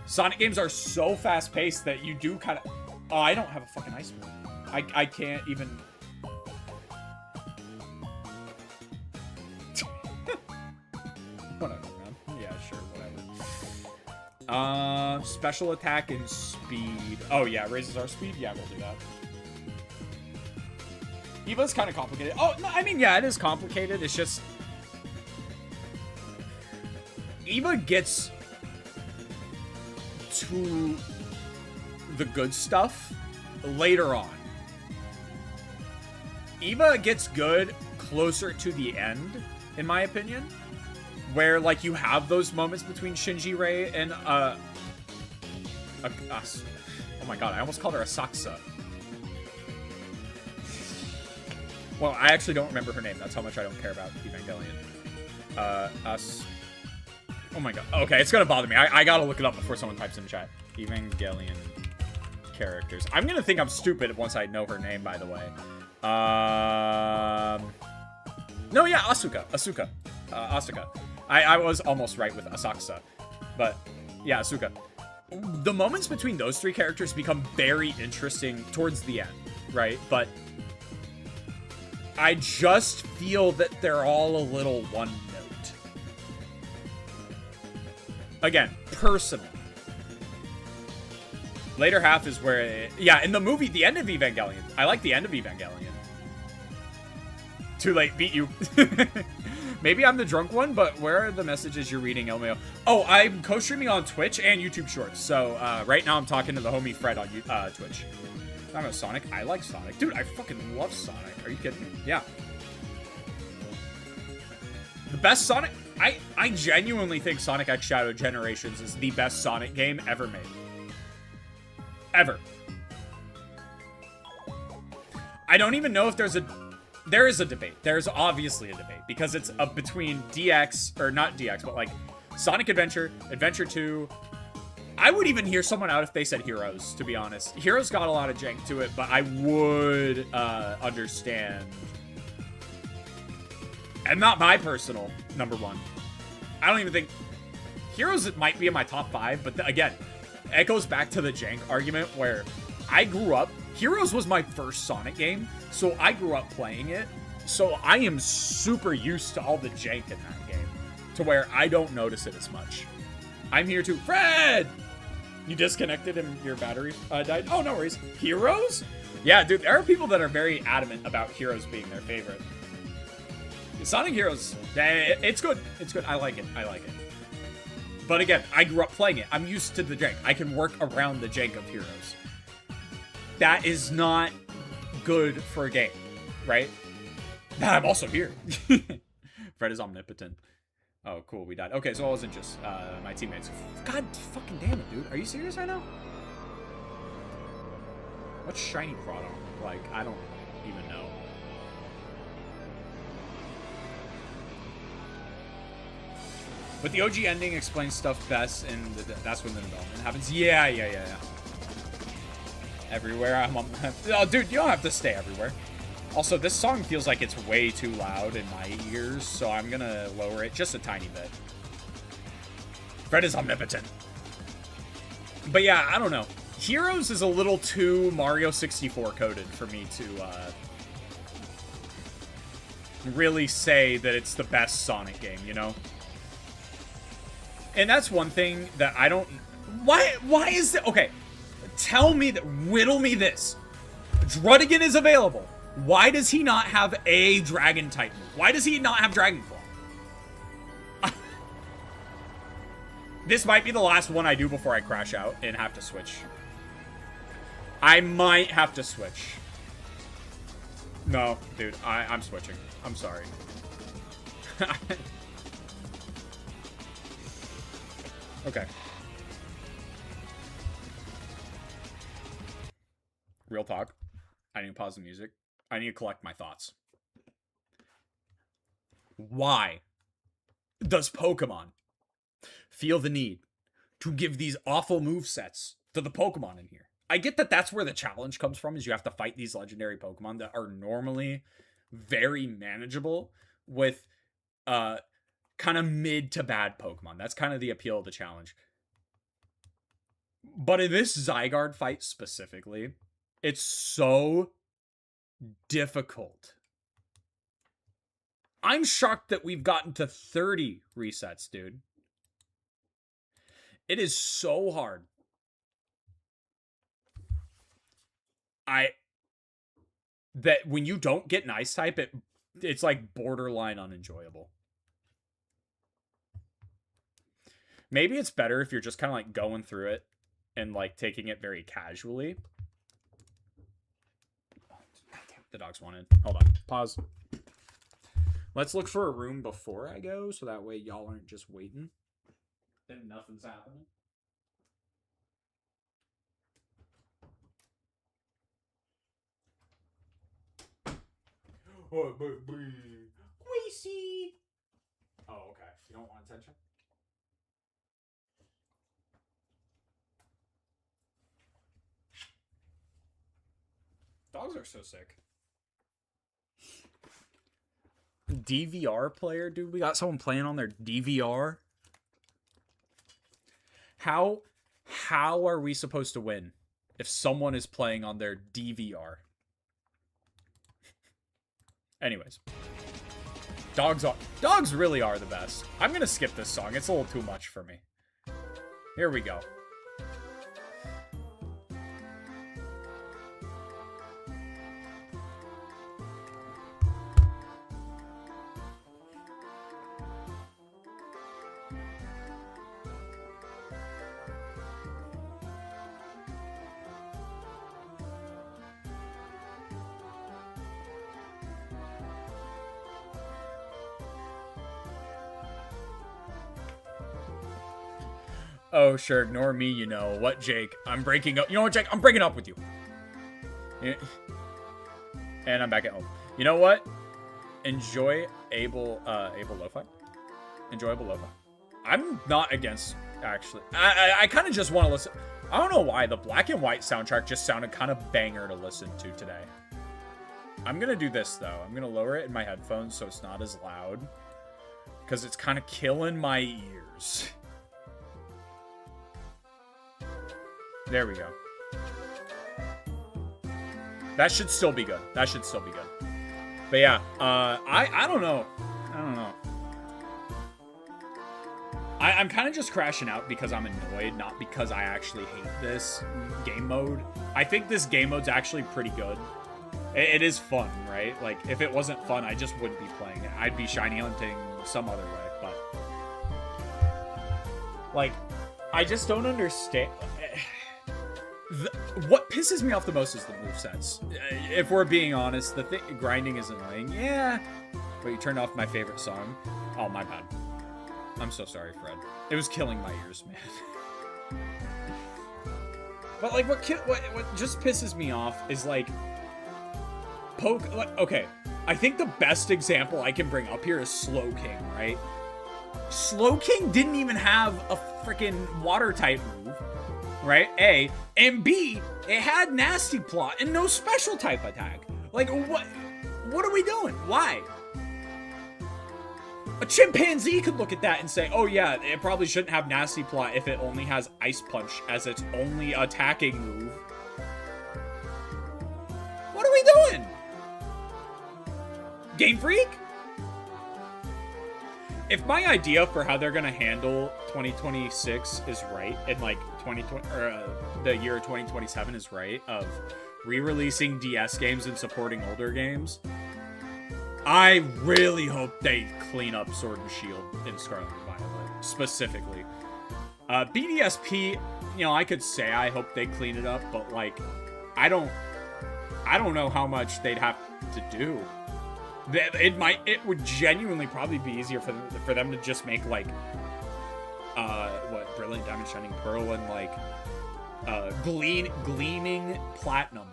Sonic games are so fast-paced that you do kind of... Oh, I don't have a fucking ice cream. I can't even... Whatever, man. Yeah, sure, whatever. Special attack and speed. Oh, yeah, raises our speed? Yeah, we'll do that. Eva's kind of complicated. Oh, no, I mean, yeah, it is complicated. It's just... Eva gets to the good stuff later on. Eva gets good closer to the end, in my opinion, where, like, you have those moments between Shinji Rei and, oh my god, I almost called her Asakusa. Well, I actually don't remember her name. That's how much I don't care about Evangelion. Oh my god. Okay, it's gonna bother me. I gotta look it up before someone types in the chat. Evangelion characters. I'm gonna think I'm stupid once I know her name, by the way. No, yeah, Asuka. Asuka. I was almost right with Asakusa. But, yeah, Asuka. The moments between those three characters become very interesting towards the end, right? But I just feel that they're all a little one note. Again, personal. Later half is where... yeah, in the movie, the end of Evangelion. I like the end of Evangelion. Too late, beat you. Maybe I'm the drunk one, but where are the messages you're reading, Elmeo? Oh, I'm co-streaming on Twitch and YouTube Shorts. So, right now I'm talking to the homie Fred on Twitch. I'm a Sonic. I like Sonic. Dude, I fucking love Sonic. Are you kidding me? Yeah. The best Sonic... I genuinely think Sonic X Shadow Generations is the best Sonic game ever made. Ever. I don't even know if there's a... there is a debate. There's obviously a debate. Because it's between DX... or not DX, but like... Sonic Adventure, Adventure 2... I would even hear someone out if they said Heroes, to be honest. Heroes got a lot of jank to it, but I would understand. And not my personal number one. I don't even think... Heroes might be in my top 5, but again, it goes back to the jank argument where I grew up... Heroes was my first Sonic game, so I grew up playing it. So I am super used to all the jank in that game, to where I don't notice it as much. I'm here to... Fred! You disconnected and your battery died? Oh, no worries. Heroes? Yeah, dude, there are people that are very adamant about Heroes being their favorite. Sonic Heroes, it's good. It's good. I like it. I like it. But again, I grew up playing it. I'm used to the jank. I can work around the jank of Heroes. That is not good for a game, right? I'm also here. Fred is omnipotent. Oh, cool, we died. Okay, so it wasn't just my teammates. God fucking damn it, dude. Are you serious right now? What's shiny product look like? I don't even know. But the OG ending explains stuff best, and that's when the development happens. Yeah. Everywhere I'm on... oh, dude, you don't have to stay everywhere. Also, this song feels like it's way too loud in my ears, so I'm gonna lower it just a tiny bit. Fred is omnipotent. But yeah, I don't know. Heroes is a little too Mario 64 coded for me to really say that it's the best Sonic game, you know? And that's one thing that I don't... Why is it... okay, tell me that... riddle me this. Druddigan is available. Why does he not have a dragon type move? Why does he not have Dragon Claw? This might be the last one I do before I crash out and have to switch. I might have to switch. No, dude, I'm switching. I'm sorry. Okay. Real talk. I need to pause the music. I need to collect my thoughts. Why does Pokemon feel the need to give these awful movesets to the Pokemon in here? I get that that's where the challenge comes from, is you have to fight these legendary Pokemon that are normally very manageable with kind of mid to bad Pokemon. That's kind of the appeal of the challenge. But in this Zygarde fight specifically, it's so difficult I'm shocked that we've gotten to 30 resets, dude. It is so hard. That when you don't get an ice type, it's like borderline unenjoyable. Maybe it's better if you're just kind of like going through it and like taking it very casually. The dogs wanted. Hold on. Pause. Let's look for a room before I go so that way y'all aren't just waiting. Then nothing's happening. Oh, Queasy. Oh, okay. You don't want attention? Dogs are so sick. DVR player, dude. We got someone playing on their DVR. How are we supposed to win if someone is playing on their DVR? Anyways. Dogs really are the best. I'm gonna skip this song. It's a little too much for me. Here we go. Oh, sure, ignore me, you know. What, Jake? I'm breaking up. You know what, Jake? I'm breaking up with you. And I'm back at home. You know what? Enjoy Able Lo-Fi. Enjoyable Lo-Fi. I'm not against, actually. I kind of just want to listen. I don't know why. The Black and White soundtrack just sounded kind of banger to listen to today. I'm going to do this, though. I'm going to lower it in my headphones so it's not as loud. Because it's kind of killing my ears. There we go. That should still be good. That should still be good. But yeah, I don't know. I don't know. I'm kind of just crashing out because I'm annoyed, not because I actually hate this game mode. I think this game mode's actually pretty good. It is fun, right? Like, if it wasn't fun, I just wouldn't be playing it. I'd be shiny hunting some other way, but... like, I just don't understand... what pisses me off the most is the movesets. If we're being honest, grinding is annoying. Yeah, but you turned off my favorite song. Oh, my bad. I'm so sorry, Fred. It was killing my ears, man. But like, what just pisses me off is like, okay, I think the best example I can bring up here is Slow King, right? Slow King didn't even have a freaking water type move. Right? A. And B, it had Nasty Plot and no special type attack. Like, what are we doing? Why? A chimpanzee could look at that and say, oh yeah, it probably shouldn't have Nasty Plot if it only has Ice Punch as its only attacking move. What are we doing? Game Freak? If my idea for how they're gonna handle 2026 is right, and like 2020 or the year 2027 is right, of re-releasing DS games and supporting older games, I really hope they clean up Sword and Shield and Scarlet and Violet specifically. BDSP, you know, I could say I hope they clean it up, but like, I don't know how much they'd have to do. It would genuinely probably be easier for them to just make like Brilliant Diamond Shining Pearl and like Gleaming Platinum.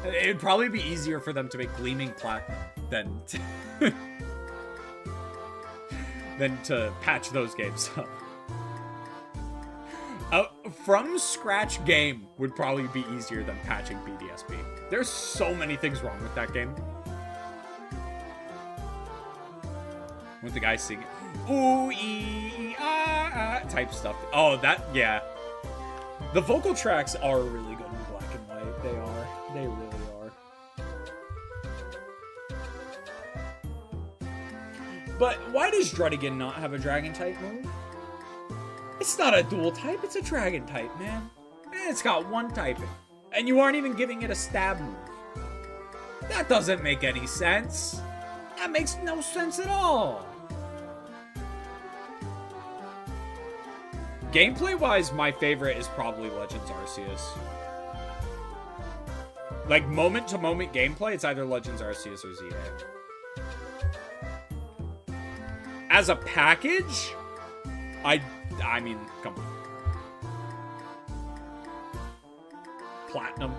It'd probably be easier for them to make Gleaming Platinum than than to patch those games up. From scratch game would probably be easier than patching BDSP. There's so many things wrong with that game. With the guy singing ooh ee ah type stuff. Oh, that, yeah. The vocal tracks are really good in Black and White. They are. They really are. But why does Drudigan not have a dragon type move? It's not a dual type, it's a dragon type, man. And it's got one typing. And you aren't even giving it a stab move. That doesn't make any sense. That makes no sense at all. Gameplay-wise, my favorite is probably Legends Arceus. Like, moment-to-moment gameplay, it's either Legends Arceus or ZA. As a package, I mean, come on. Platinum.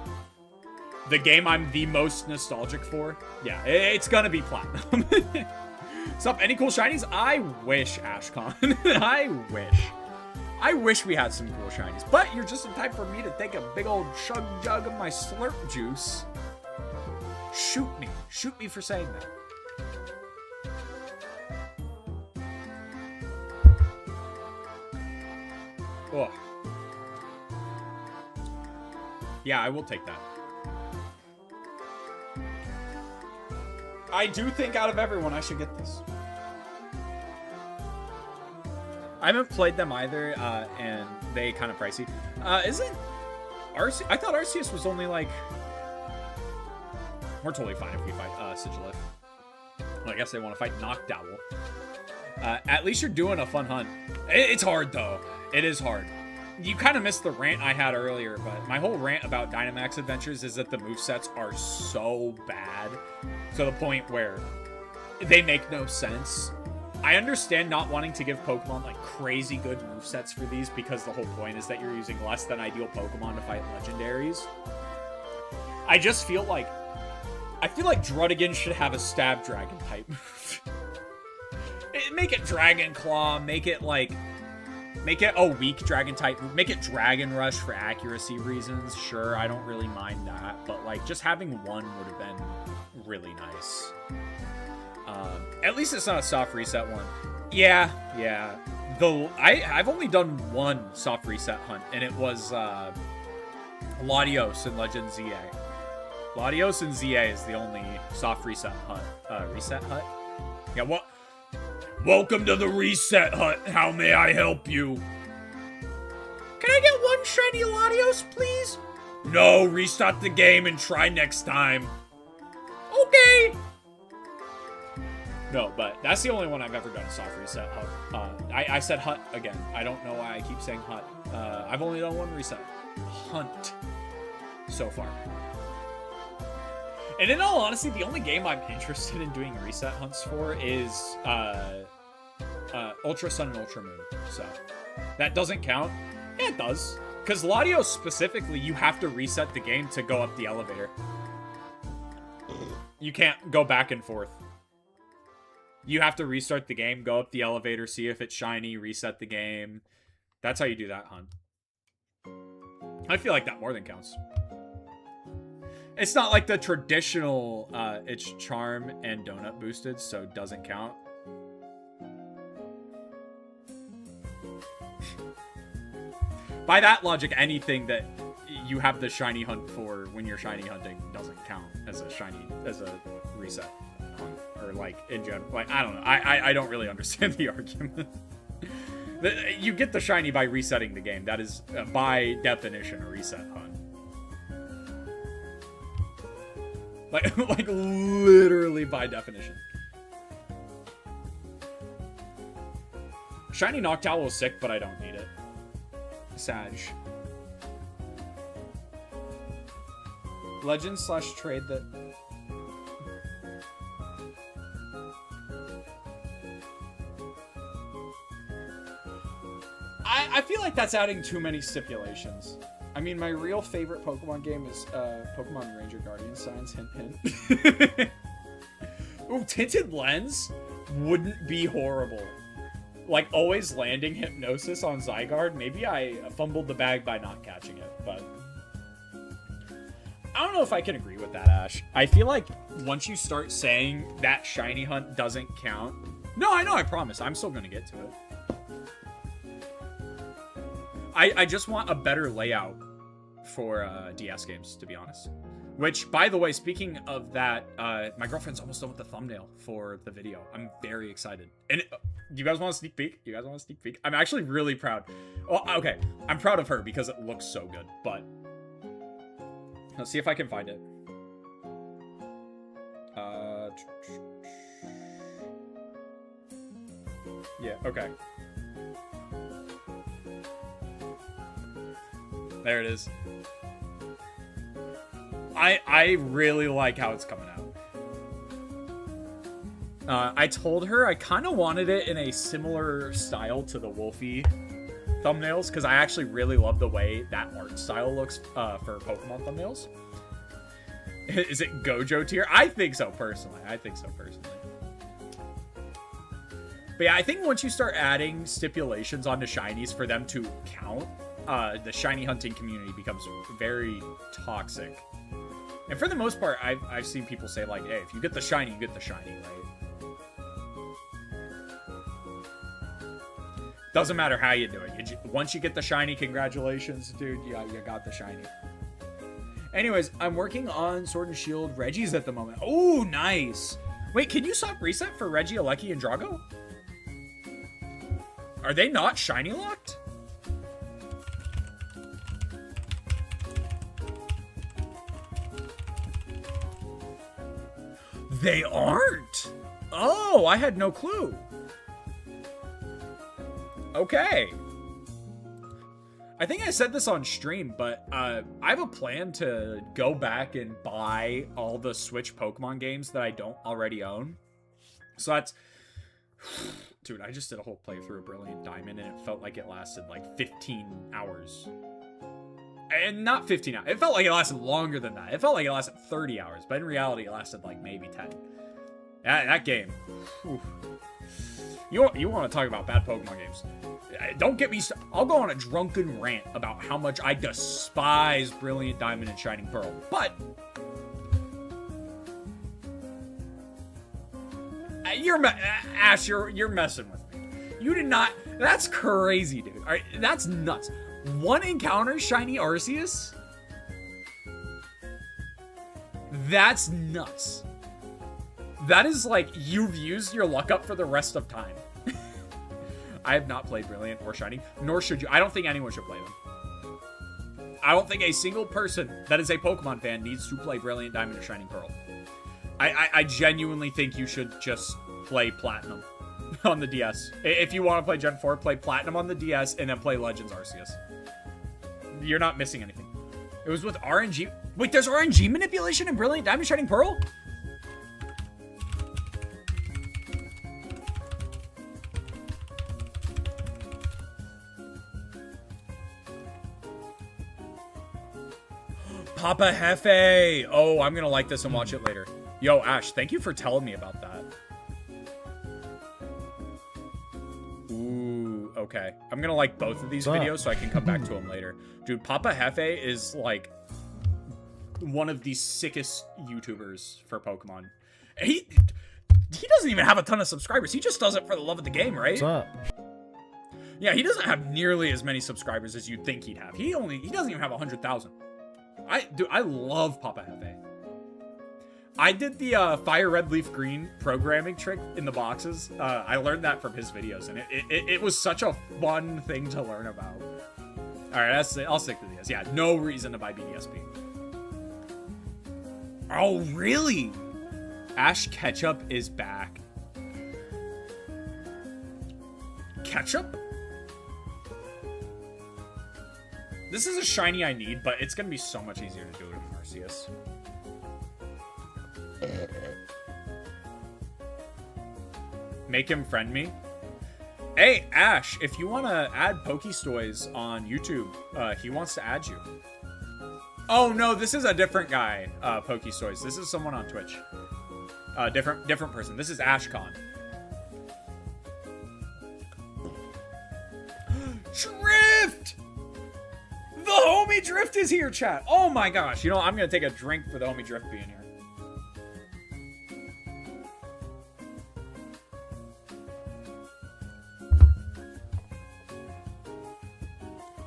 The game I'm the most nostalgic for. Yeah, it's gonna be Platinum. Sup, any cool shinies? I wish, Ashcon. I wish we had some cool shinies. But you're just in time for me to take a big old chug jug of my slurp juice. Shoot me. Shoot me for saying that. Oh. Yeah, I will take that. I do think out of everyone, I should get this. I haven't played them either, and they kind of pricey. Isn't Arceus? I thought Arceus was only like... We're totally fine if we fight Sigilif. Well, I guess they want to fight Noctowl. At least you're doing a fun hunt. It's hard, though. It is hard. You kind of missed the rant I had earlier, but my whole rant about Dynamax Adventures is that the movesets are so bad to the point where they make no sense. I understand not wanting to give Pokemon like crazy good movesets for these because the whole point is that you're using less than ideal Pokemon to fight legendaries. I just feel like Drudigan should have a Stab Dragon type move. Make it Dragon Claw, make it a weak Dragon type move, make it Dragon Rush for accuracy reasons. Sure, I don't really mind that, but like just having one would have been really nice. At least it's not a soft reset one. Yeah. Though I've only done one soft reset hunt, and it was Latios in Legend ZA. Latios in ZA is the only soft reset hunt. Reset hut? Yeah, what? Welcome to the reset hut. How may I help you? Can I get one shiny Latios, please? No, restart the game and try next time. Okay. No, but that's the only one I've ever done a soft reset hut. I said hut again. I don't know why I keep saying hut. I've only done one reset hunt so far. And in all honesty, the only game I'm interested in doing reset hunts for is Ultra Sun and Ultra Moon. So that doesn't count. Yeah, it does. Because Latios specifically, you have to reset the game to go up the elevator. You can't go back and forth. You have to restart the game, go up the elevator, see if it's shiny, reset the game. That's how you do that hunt. I feel like that more than counts. It's not like the traditional, it's Charm and Donut boosted, so it doesn't count. By that logic, anything that you have the shiny hunt for when you're shiny hunting doesn't count as a reset hunt. Or like in general, like I don't know. I don't really understand the argument. You get the shiny by resetting the game. That is by definition a reset hunt. Like literally by definition. Shiny Noctowl was sick, but I don't need it. Sag. Legend/trade that. I feel like that's adding too many stipulations. I mean, my real favorite Pokemon game is Pokemon Ranger Guardian Signs. Hint, hint. Ooh, Tinted Lens wouldn't be horrible. Like, always landing Hypnosis on Zygarde. Maybe I fumbled the bag by not catching it, but... I don't know if I can agree with that, Ash. I feel like once you start saying that shiny hunt doesn't count... No, I know, I promise. I'm still gonna get to it. I just want a better layout for DS games, to be honest. Which, by the way, speaking of that, my girlfriend's almost done with the thumbnail for the video. I'm very excited. And do you guys want a sneak peek? You guys want a sneak peek? I'm actually really proud. Well, okay, I'm proud of her because it looks so good. But let's see if I can find it. Yeah, okay. There it is. I really like how it's coming out. I told her I kind of wanted it in a similar style to the Wolfie thumbnails, because I actually really love the way that art style looks for Pokemon thumbnails. Is it Gojo tier? I think so, personally. But yeah, I think once you start adding stipulations onto shinies for them to count, the shiny hunting community becomes very toxic. And for the most part, I've seen people say, like, hey, if you get the shiny, you get the shiny, right? Doesn't matter how you do it. Once you get the shiny, congratulations, dude. You got the shiny. Anyways, I'm working on Sword and Shield Reggies at the moment. Oh, nice. Wait, can you swap reset for Reggie, Alecki, and Drago? Are they not shiny locked? They aren't. Oh, I had no clue. Okay. I think I said this on stream, but I have a plan to go back and buy all the Switch Pokemon games that I don't already own. So that's... Dude, I just did a whole playthrough of Brilliant Diamond, and it felt like it lasted like 15 hours. And not 15 hours. It felt like it lasted longer than that. It felt like it lasted 30 hours, but in reality, it lasted like maybe 10. That game. Whew. You want to talk about bad Pokemon games? Don't get me... I'll go on a drunken rant about how much I despise Brilliant Diamond and Shining Pearl, but... Ash, you're messing with me. You did not... That's crazy, dude. All right, that's nuts. One encounter Shiny Arceus? That's nuts. That is like, you've used your luck up for the rest of time. I have not played Brilliant or Shiny, nor should you. I don't think anyone should play them. I don't think a single person that is a Pokemon fan needs to play Brilliant Diamond or Shining Pearl. I genuinely think you should just play Platinum on the DS. If you want to play Gen 4, play Platinum on the DS and then play Legends Arceus. You're not missing anything. It was with RNG. Wait, there's RNG manipulation in Brilliant Diamond Shining Pearl? Papa Hefe. Oh, I'm gonna like this and watch it later. Yo, Ash, thank you for telling me about that. Ooh, okay. I'm gonna like both of these videos so I can come back to them later. Dude, Papa Hefe is like one of the sickest YouTubers for Pokemon. He doesn't even have a ton of subscribers. He just does it for the love of the game, right? What's up? Yeah, he doesn't have nearly as many subscribers as you'd think he'd have. He doesn't even have 100,000. Dude, I love Papa Hefe. I did the Fire Red Leaf Green programming trick in the boxes. I learned that from his videos, and it was such a fun thing to learn about. All right, I'll stick to this. Yeah, no reason to buy BDSP. Oh, really? Ash Ketchup is back. Ketchup? This is a shiny I need, but it's going to be so much easier to do it in Arceus. Make him friend me. Hey, Ash, if you want to add Pokestoys on YouTube, he wants to add you. Oh, no, this is a different guy, Pokestoys. This is someone on Twitch. Different person. This is AshCon. Drift! The homie Drift is here, chat. Oh my gosh. You know, I'm going to take a drink for the homie Drift being here.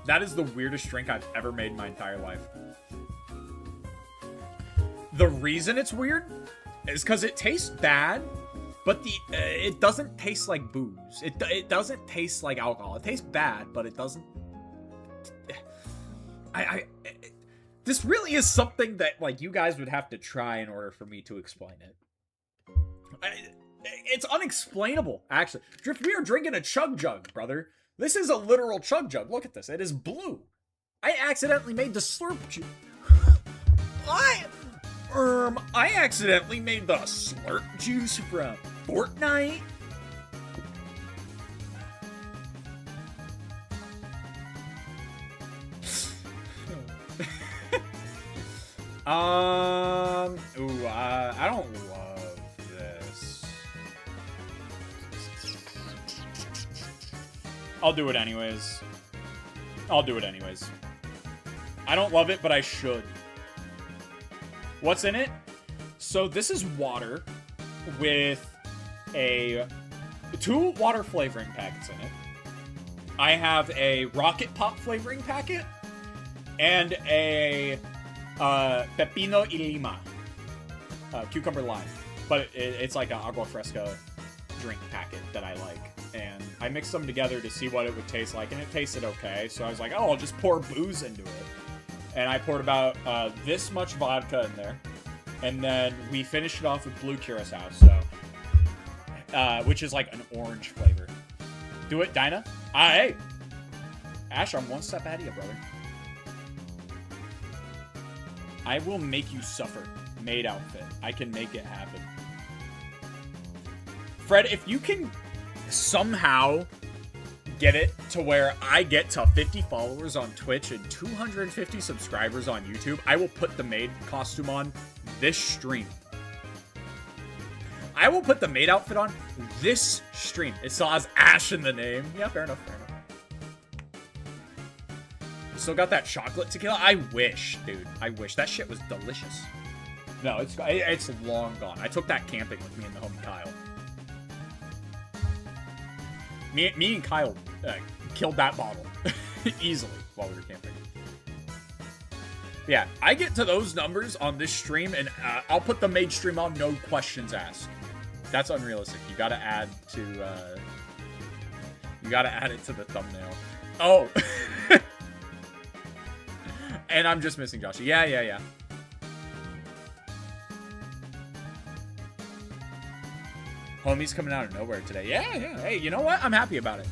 That is the weirdest drink I've ever made in my entire life. The reason it's weird is because it tastes bad, but it doesn't taste like booze. It doesn't taste like alcohol. It tastes bad, but it doesn't. This really is something that like you guys would have to try in order for me to explain it. It's unexplainable, actually. Drift, we are drinking a chug jug, brother. This is a literal chug jug. Look at this. It is blue. I accidentally made the slurp juice. I accidentally made the slurp juice from Fortnite. I don't love this. I'll do it anyways. I don't love it, but I should. What's in it? So this is water with two water flavoring packets in it. I have a Rocket Pop flavoring packet and a Pepino y Lima, cucumber lime. But it's like an agua fresca drink packet that I like. And I mixed them together to see what it would taste like, and it tasted okay. So I was like, oh, I'll just pour booze into it. And I poured about this much vodka in there. And then we finished it off with blue curacao, so which is like an orange flavor. Do it, Dinah. Hey, Ash, I'm one step ahead of you, brother. I will make you suffer. Maid outfit. I can make it happen. Fred, if you can somehow get it to where I get to 50 followers on Twitch and 250 subscribers on YouTube, I will put the maid costume on this stream. I will put the maid outfit on this stream. It still has Ash in the name. Yeah, fair enough, fair enough. You still got that chocolate tequila? I wish, dude. I wish. That shit was delicious. No, it's long gone. I took that camping with me and the homie Kyle. Me and Kyle killed that bottle easily while we were camping. Yeah, I get to those numbers on this stream, and I'll put the maid stream on, no questions asked. That's unrealistic. You gotta add to, you gotta add it to the thumbnail. Oh! And I'm just missing Josh. Yeah. Homie's coming out of nowhere today. Yeah. Hey, you know what? I'm happy about it.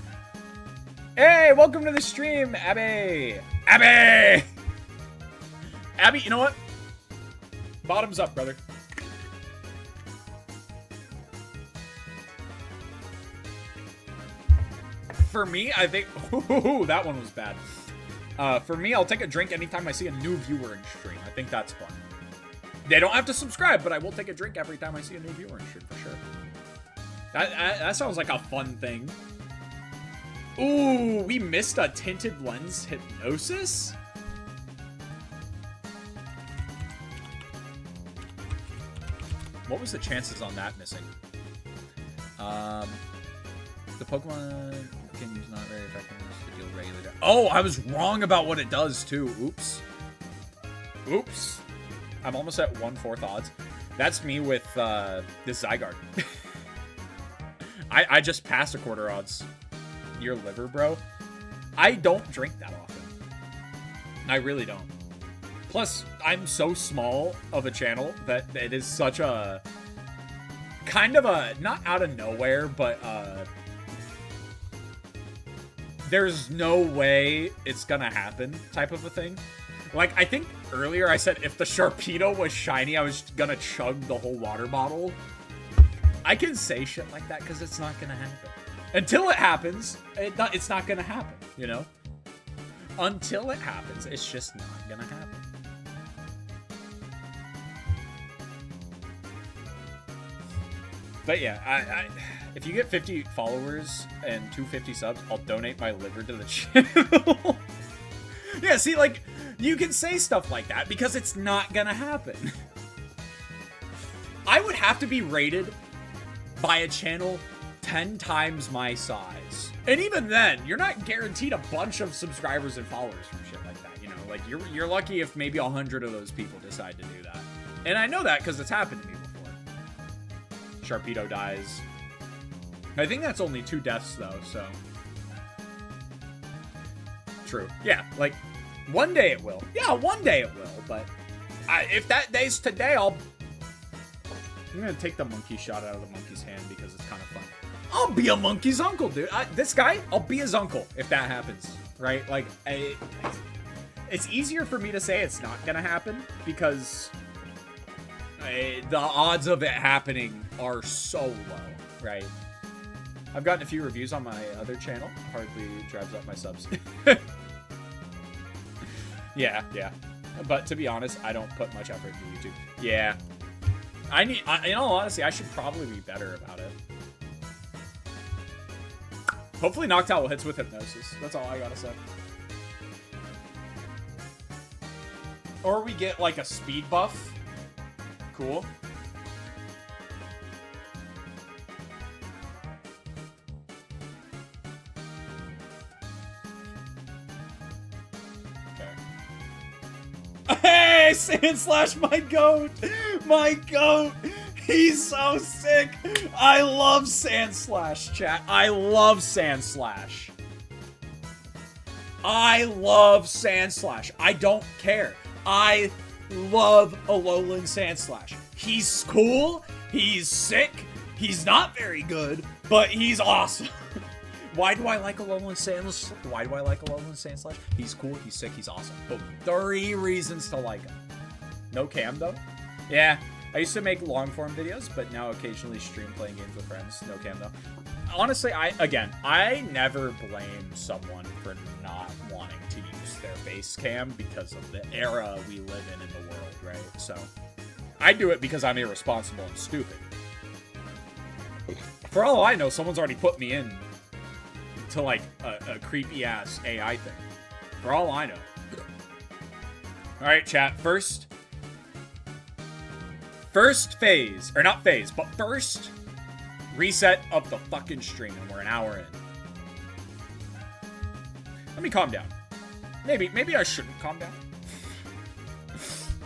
Hey, welcome to the stream, Abby! Abby, you know what? Bottoms up, brother. For me, I think... Ooh, that one was bad. For me, I'll take a drink anytime I see a new viewer in stream. I think that's fun. They don't have to subscribe, but I will take a drink every time I see a new viewer in stream, for sure. That sounds like a fun thing. Ooh, we missed a tinted lens hypnosis? What was the chances on that missing? The Pokemon can use not very effective to deal regular damage. Oh, I was wrong about what it does too. Oops. I'm almost at 1/4 odds. That's me with this Zygarde. I just passed 1/4 odds. Your liver, bro. I don't drink that often. I really don't. Plus, I'm so small of a channel that it is such a kind of a, not out of nowhere, but there's no way it's gonna happen type of a thing. Like, I think earlier I said if the Sharpedo was shiny, I was gonna chug the whole water bottle. I can say shit like that because it's not gonna happen. Until it happens, it's not gonna happen, you know? Until it happens, it's just not gonna happen. But yeah, if you get 50 followers and 250 subs, I'll donate my liver to the channel. Yeah, see, like, you can say stuff like that because it's not gonna happen. I would have to be rated by a channel 10 times my size. And even then, you're not guaranteed a bunch of subscribers and followers from shit like that, you know? Like, you're lucky if maybe 100 of those people decide to do that. And I know that because it's happened to me before. Sharpedo dies. I think that's only 2 deaths, though, so... True. Yeah, like, one day it will. Yeah, one day it will, but... if that day's today, I'm gonna take the monkey shot out of the monkey's hand because it's kind of fun. I'll be a monkey's uncle, dude. This guy, I'll be his uncle if that happens, right? Like, it's easier for me to say it's not gonna happen because the odds of it happening are so low, right? I've gotten a few reviews on my other channel. Hardly drives up my subs. Yeah. But to be honest, I don't put much effort into YouTube. Yeah. In all honesty, I should probably be better about it. Hopefully Noctowl will hits with Hypnosis. That's all I gotta say. Or we get, like, a speed buff. Cool. Hey, Sandslash, my goat! My goat! He's so sick! I love Sandslash, chat. I love Sandslash. I love Sandslash. I don't care. I love Alolan Sandslash. He's cool. He's sick. He's not very good, but he's awesome. Why do I like Alolan Sandslash? Why do I like Alolan Sandslash? He's cool, he's sick, he's awesome. Boom. 3 reasons to like him. No cam, though? Yeah. I used to make long-form videos, but now occasionally stream playing games with friends. No cam, though. Honestly, I never blame someone for not wanting to use their face cam because of the era we live in the world, right? So, I do it because I'm irresponsible and stupid. For all I know, someone's already put me in to, like, a creepy-ass AI thing. For all I know. Alright, chat. First phase. Or not phase, but first reset of the fucking stream. And we're an hour in. Let me calm down. Maybe I shouldn't calm down.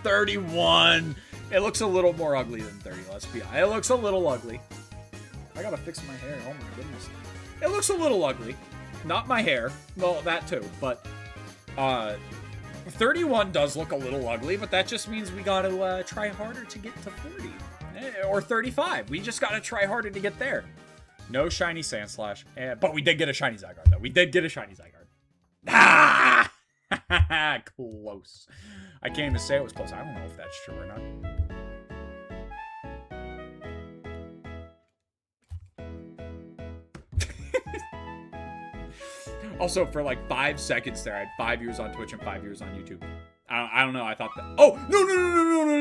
31. It looks a little more ugly than 30, let's be honest. It looks a little ugly. I gotta fix my hair. Oh my goodness. It looks a little ugly. Not my hair. Well, that too. But, 31 does look a little ugly, but that just means we gotta, try harder to get to 40. Or 35. We just gotta try harder to get there. No shiny Sandslash. But we did get a shiny Zygarde, though. We did get a shiny Zygarde. Ah! Close. I can't even say it was close. I don't know if that's true or not. Also, for like 5 seconds there, I had 5 years on Twitch and 5 years on YouTube. I don't know. I thought that. Oh no no no no no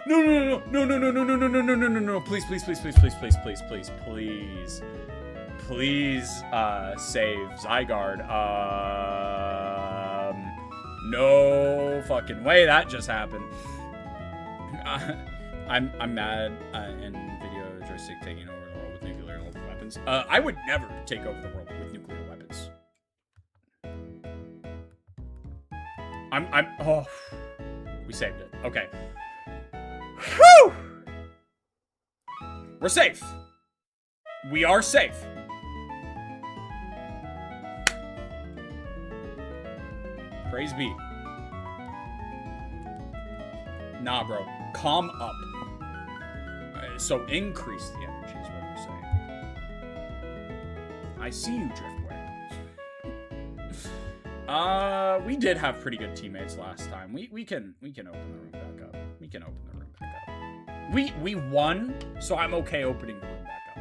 no no no no no no no no no no no no no no! Please please please please please please please please please please save Zygarde. No fucking way that just happened. I'm mad. And video joystick taking over the world with nuclear weapons. I would never take over the world with nuclear weapons. Oh, we saved it. Okay. Whew! We're safe. We are safe. Praise be. Nah, bro. Calm up. So increase the energy is what you're saying. I see you, Driftware. We did have pretty good teammates last time. We can open the room back up. We can open the room back up. We won, so I'm okay opening the room back up.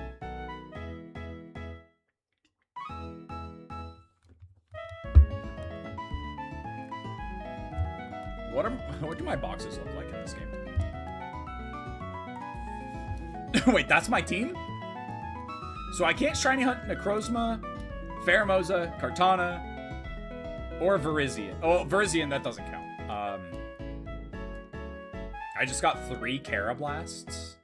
What do my boxes look like in this game? Wait, that's my team? So I can't shiny hunt Necrozma, Pheromosa, Kartana, or Virizion. Oh, Virizion, that doesn't count. I just got 3 Karablasts.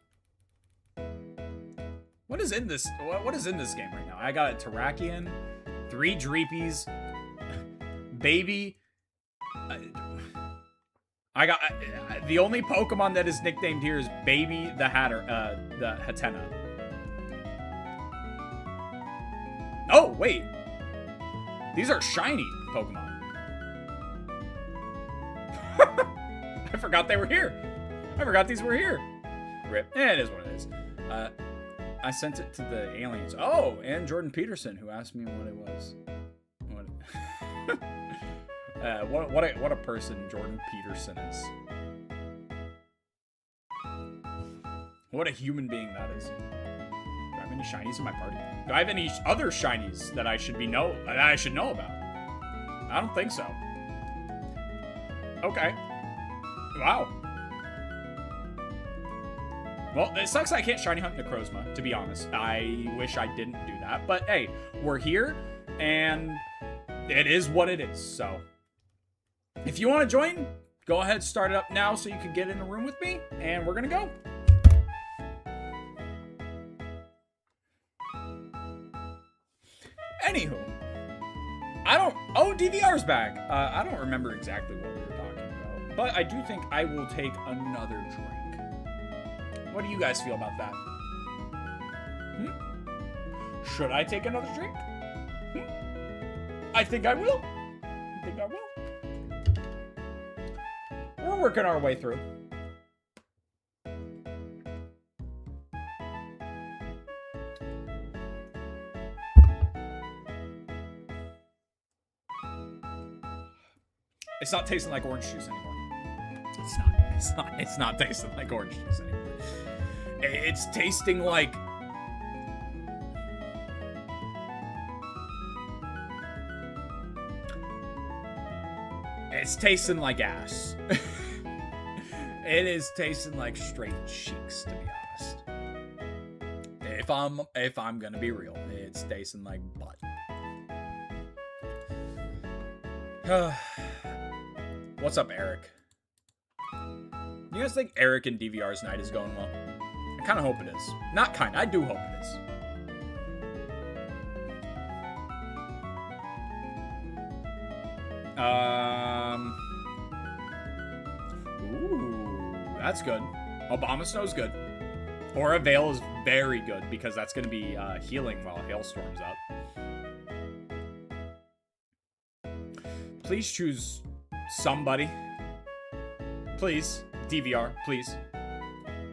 What is in this? What is in this game right now? I got a Terrakion, 3 Dreepies, Baby. I got the only Pokemon that is nicknamed here is Baby the Hatter, the Hatena. Oh wait, these are shiny Pokemon. I forgot they were here. I forgot these were here. Rip. It is what it is. I sent it to the aliens. Oh, and Jordan Peterson, who asked me what it was. What a person Jordan Peterson is. What a human being that is. Do I have any shinies in my party? Do I have any other shinies that I should know about? I don't think so. Okay. Wow. Well, it sucks I can't shiny hunt Necrozma, to be honest. I wish I didn't do that. But hey, we're here, and it is what it is. So, if you want to join, go ahead, start it up now so you can get in the room with me, and we're going to go. Anywho, oh, DVR's back. I don't remember exactly what we were talking about, but I do think I will take another drink. What do you guys feel about that? Should I take another drink? I think I will. We're working our way through. It's not tasting like orange juice anymore. It's not tasting like orange juice anymore. It's tasting like... It's tasting like ass. It is tasting like straight cheeks, to be honest. If I'm gonna be real, it's tasting like butt. What's up, Eric? You guys think Eric and DVR's night is going well? I kind of hope it is. Not kind. I do hope it is. Ooh, that's good. Obama Snow's good. Aura Veil is very good because that's going to be healing while Hailstorm's up. Please choose somebody. Please. DVR, please.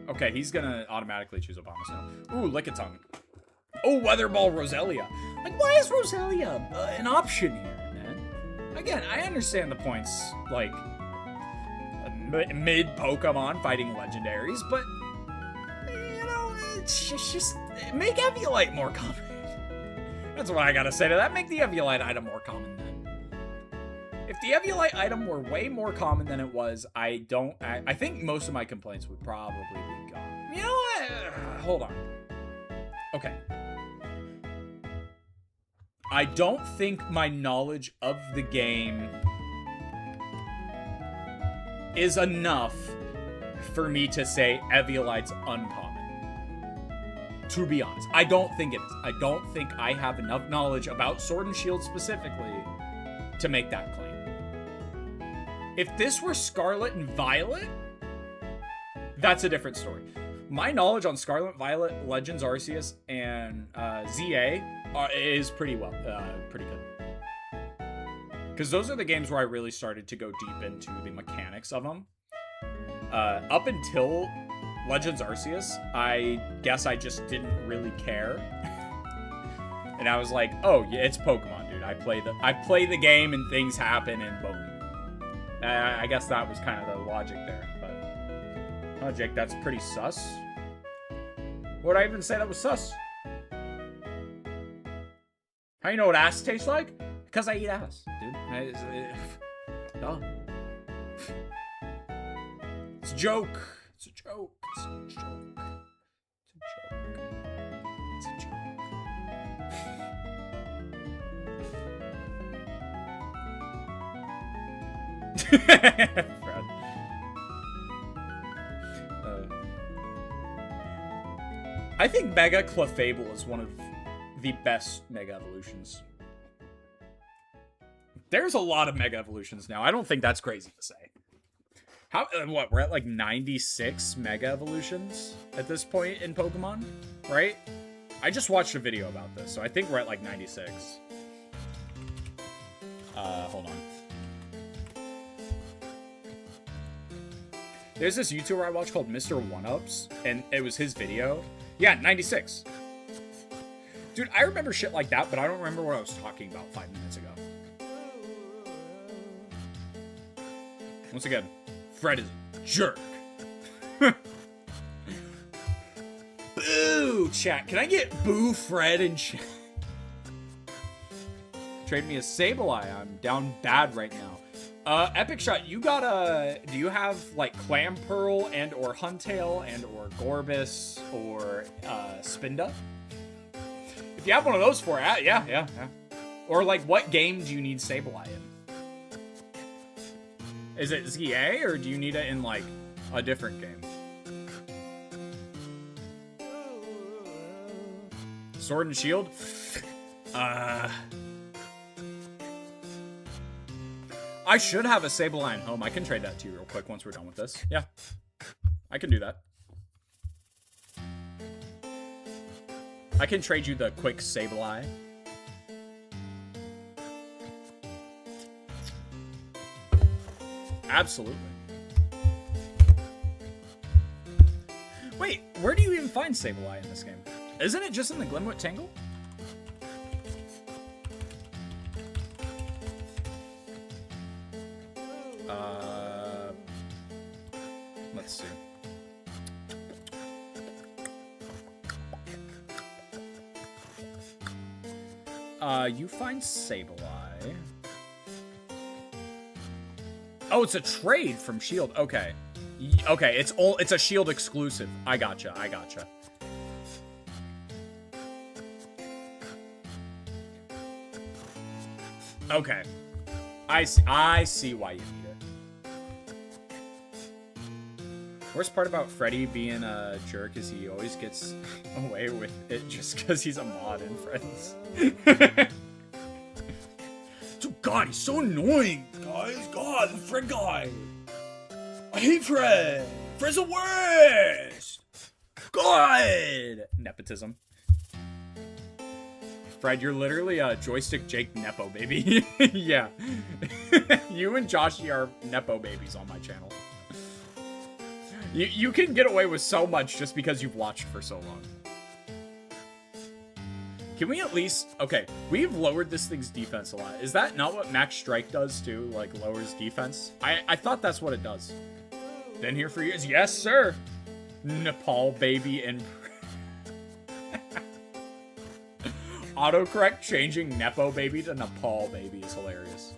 Okay, he's gonna automatically choose Obama Snow. Ooh, Lickitung. Oh, Weatherball Roselia. Like, why is Roselia an option here, man? Again, I understand the points, like, mid-Pokemon fighting legendaries, but, you know, it's just make Eviolite more common. That's what I gotta say to that. Make the Eviolite item more common, then. If the Eviolite item were way more common than it was, I think most of my complaints would probably be gone. You know what? Hold on. Okay. I don't think my knowledge of the game is enough for me to say Eviolite's uncommon. To be honest. I don't think it is. I don't think I have enough knowledge about Sword and Shield specifically to make that claim. If this were Scarlet and Violet, that's a different story. My knowledge on Scarlet, Violet, Legends Arceus, and ZA is pretty good. Because those are the games where I really started to go deep into the mechanics of them. Up until Legends Arceus, I guess I just didn't really care. And I was like, oh, yeah, it's Pokemon, dude. I play the game and things happen and boom. I guess that was kind of the logic there, but... Oh, Jake, that's pretty sus. Would I even say that was sus? How you know what ass tastes like? Because I eat ass, dude. Duh. It's a joke. It's a joke. It's a joke. It's a joke. It's a joke. Fred. I think Mega Clefable is one of the best Mega Evolutions. There's a lot of Mega Evolutions now. I don't think that's crazy to say. How, what, we're at like 96 Mega Evolutions at this point in Pokemon, right? I just watched a video about this, so I think we're at like 96. Hold on. There's this YouTuber I watch called Mr. One-Ups, and it was his video. Yeah, 96. Dude, I remember shit like that, but I don't remember what I was talking about 5 minutes ago. Once again, Fred is a jerk. Boo, chat. Can I get Boo Fred in chat? Trade me a Sableye. I'm down bad right now. Epic Shot, you got a... Do you have, like, Clamperl and or Huntail and or Gorbis or Spinda? If you have one of those for it, yeah. Or, like, what game do you need Sableye in? Is it ZA, or do you need it in, like, a different game? Sword and Shield? I should have a Sableye home. I can trade that to you real quick once we're done with this. Yeah. I can do that. I can trade you the quick Sableye. Absolutely. Wait, where do you even find Sableye in this game? Isn't it just in the Glimwood Tangle? Let's see. You find Sableye. Oh, it's a trade from Shield. Okay. Okay, it's a Shield exclusive. I gotcha. Okay. I see why you need it. Worst part about Freddy being a jerk is he always gets away with it just because he's a mod in Friends. God, he's so annoying, guys. God, the Fred guy. I hate Fred. Fred's the worst. God. Nepotism. Fred, you're literally a Joystick Jake Nepo baby. Yeah. You and Joshy are Nepo babies on my channel. You can get away with so much just because you've watched for so long. Can we at least... Okay, we've lowered this thing's defense a lot. Is that not what Max Strike does, too? Like, lowers defense? I thought that's what it does. Been here for years. Yes, sir! Nepal baby and... Autocorrect changing Nepo baby to Nepal baby is hilarious.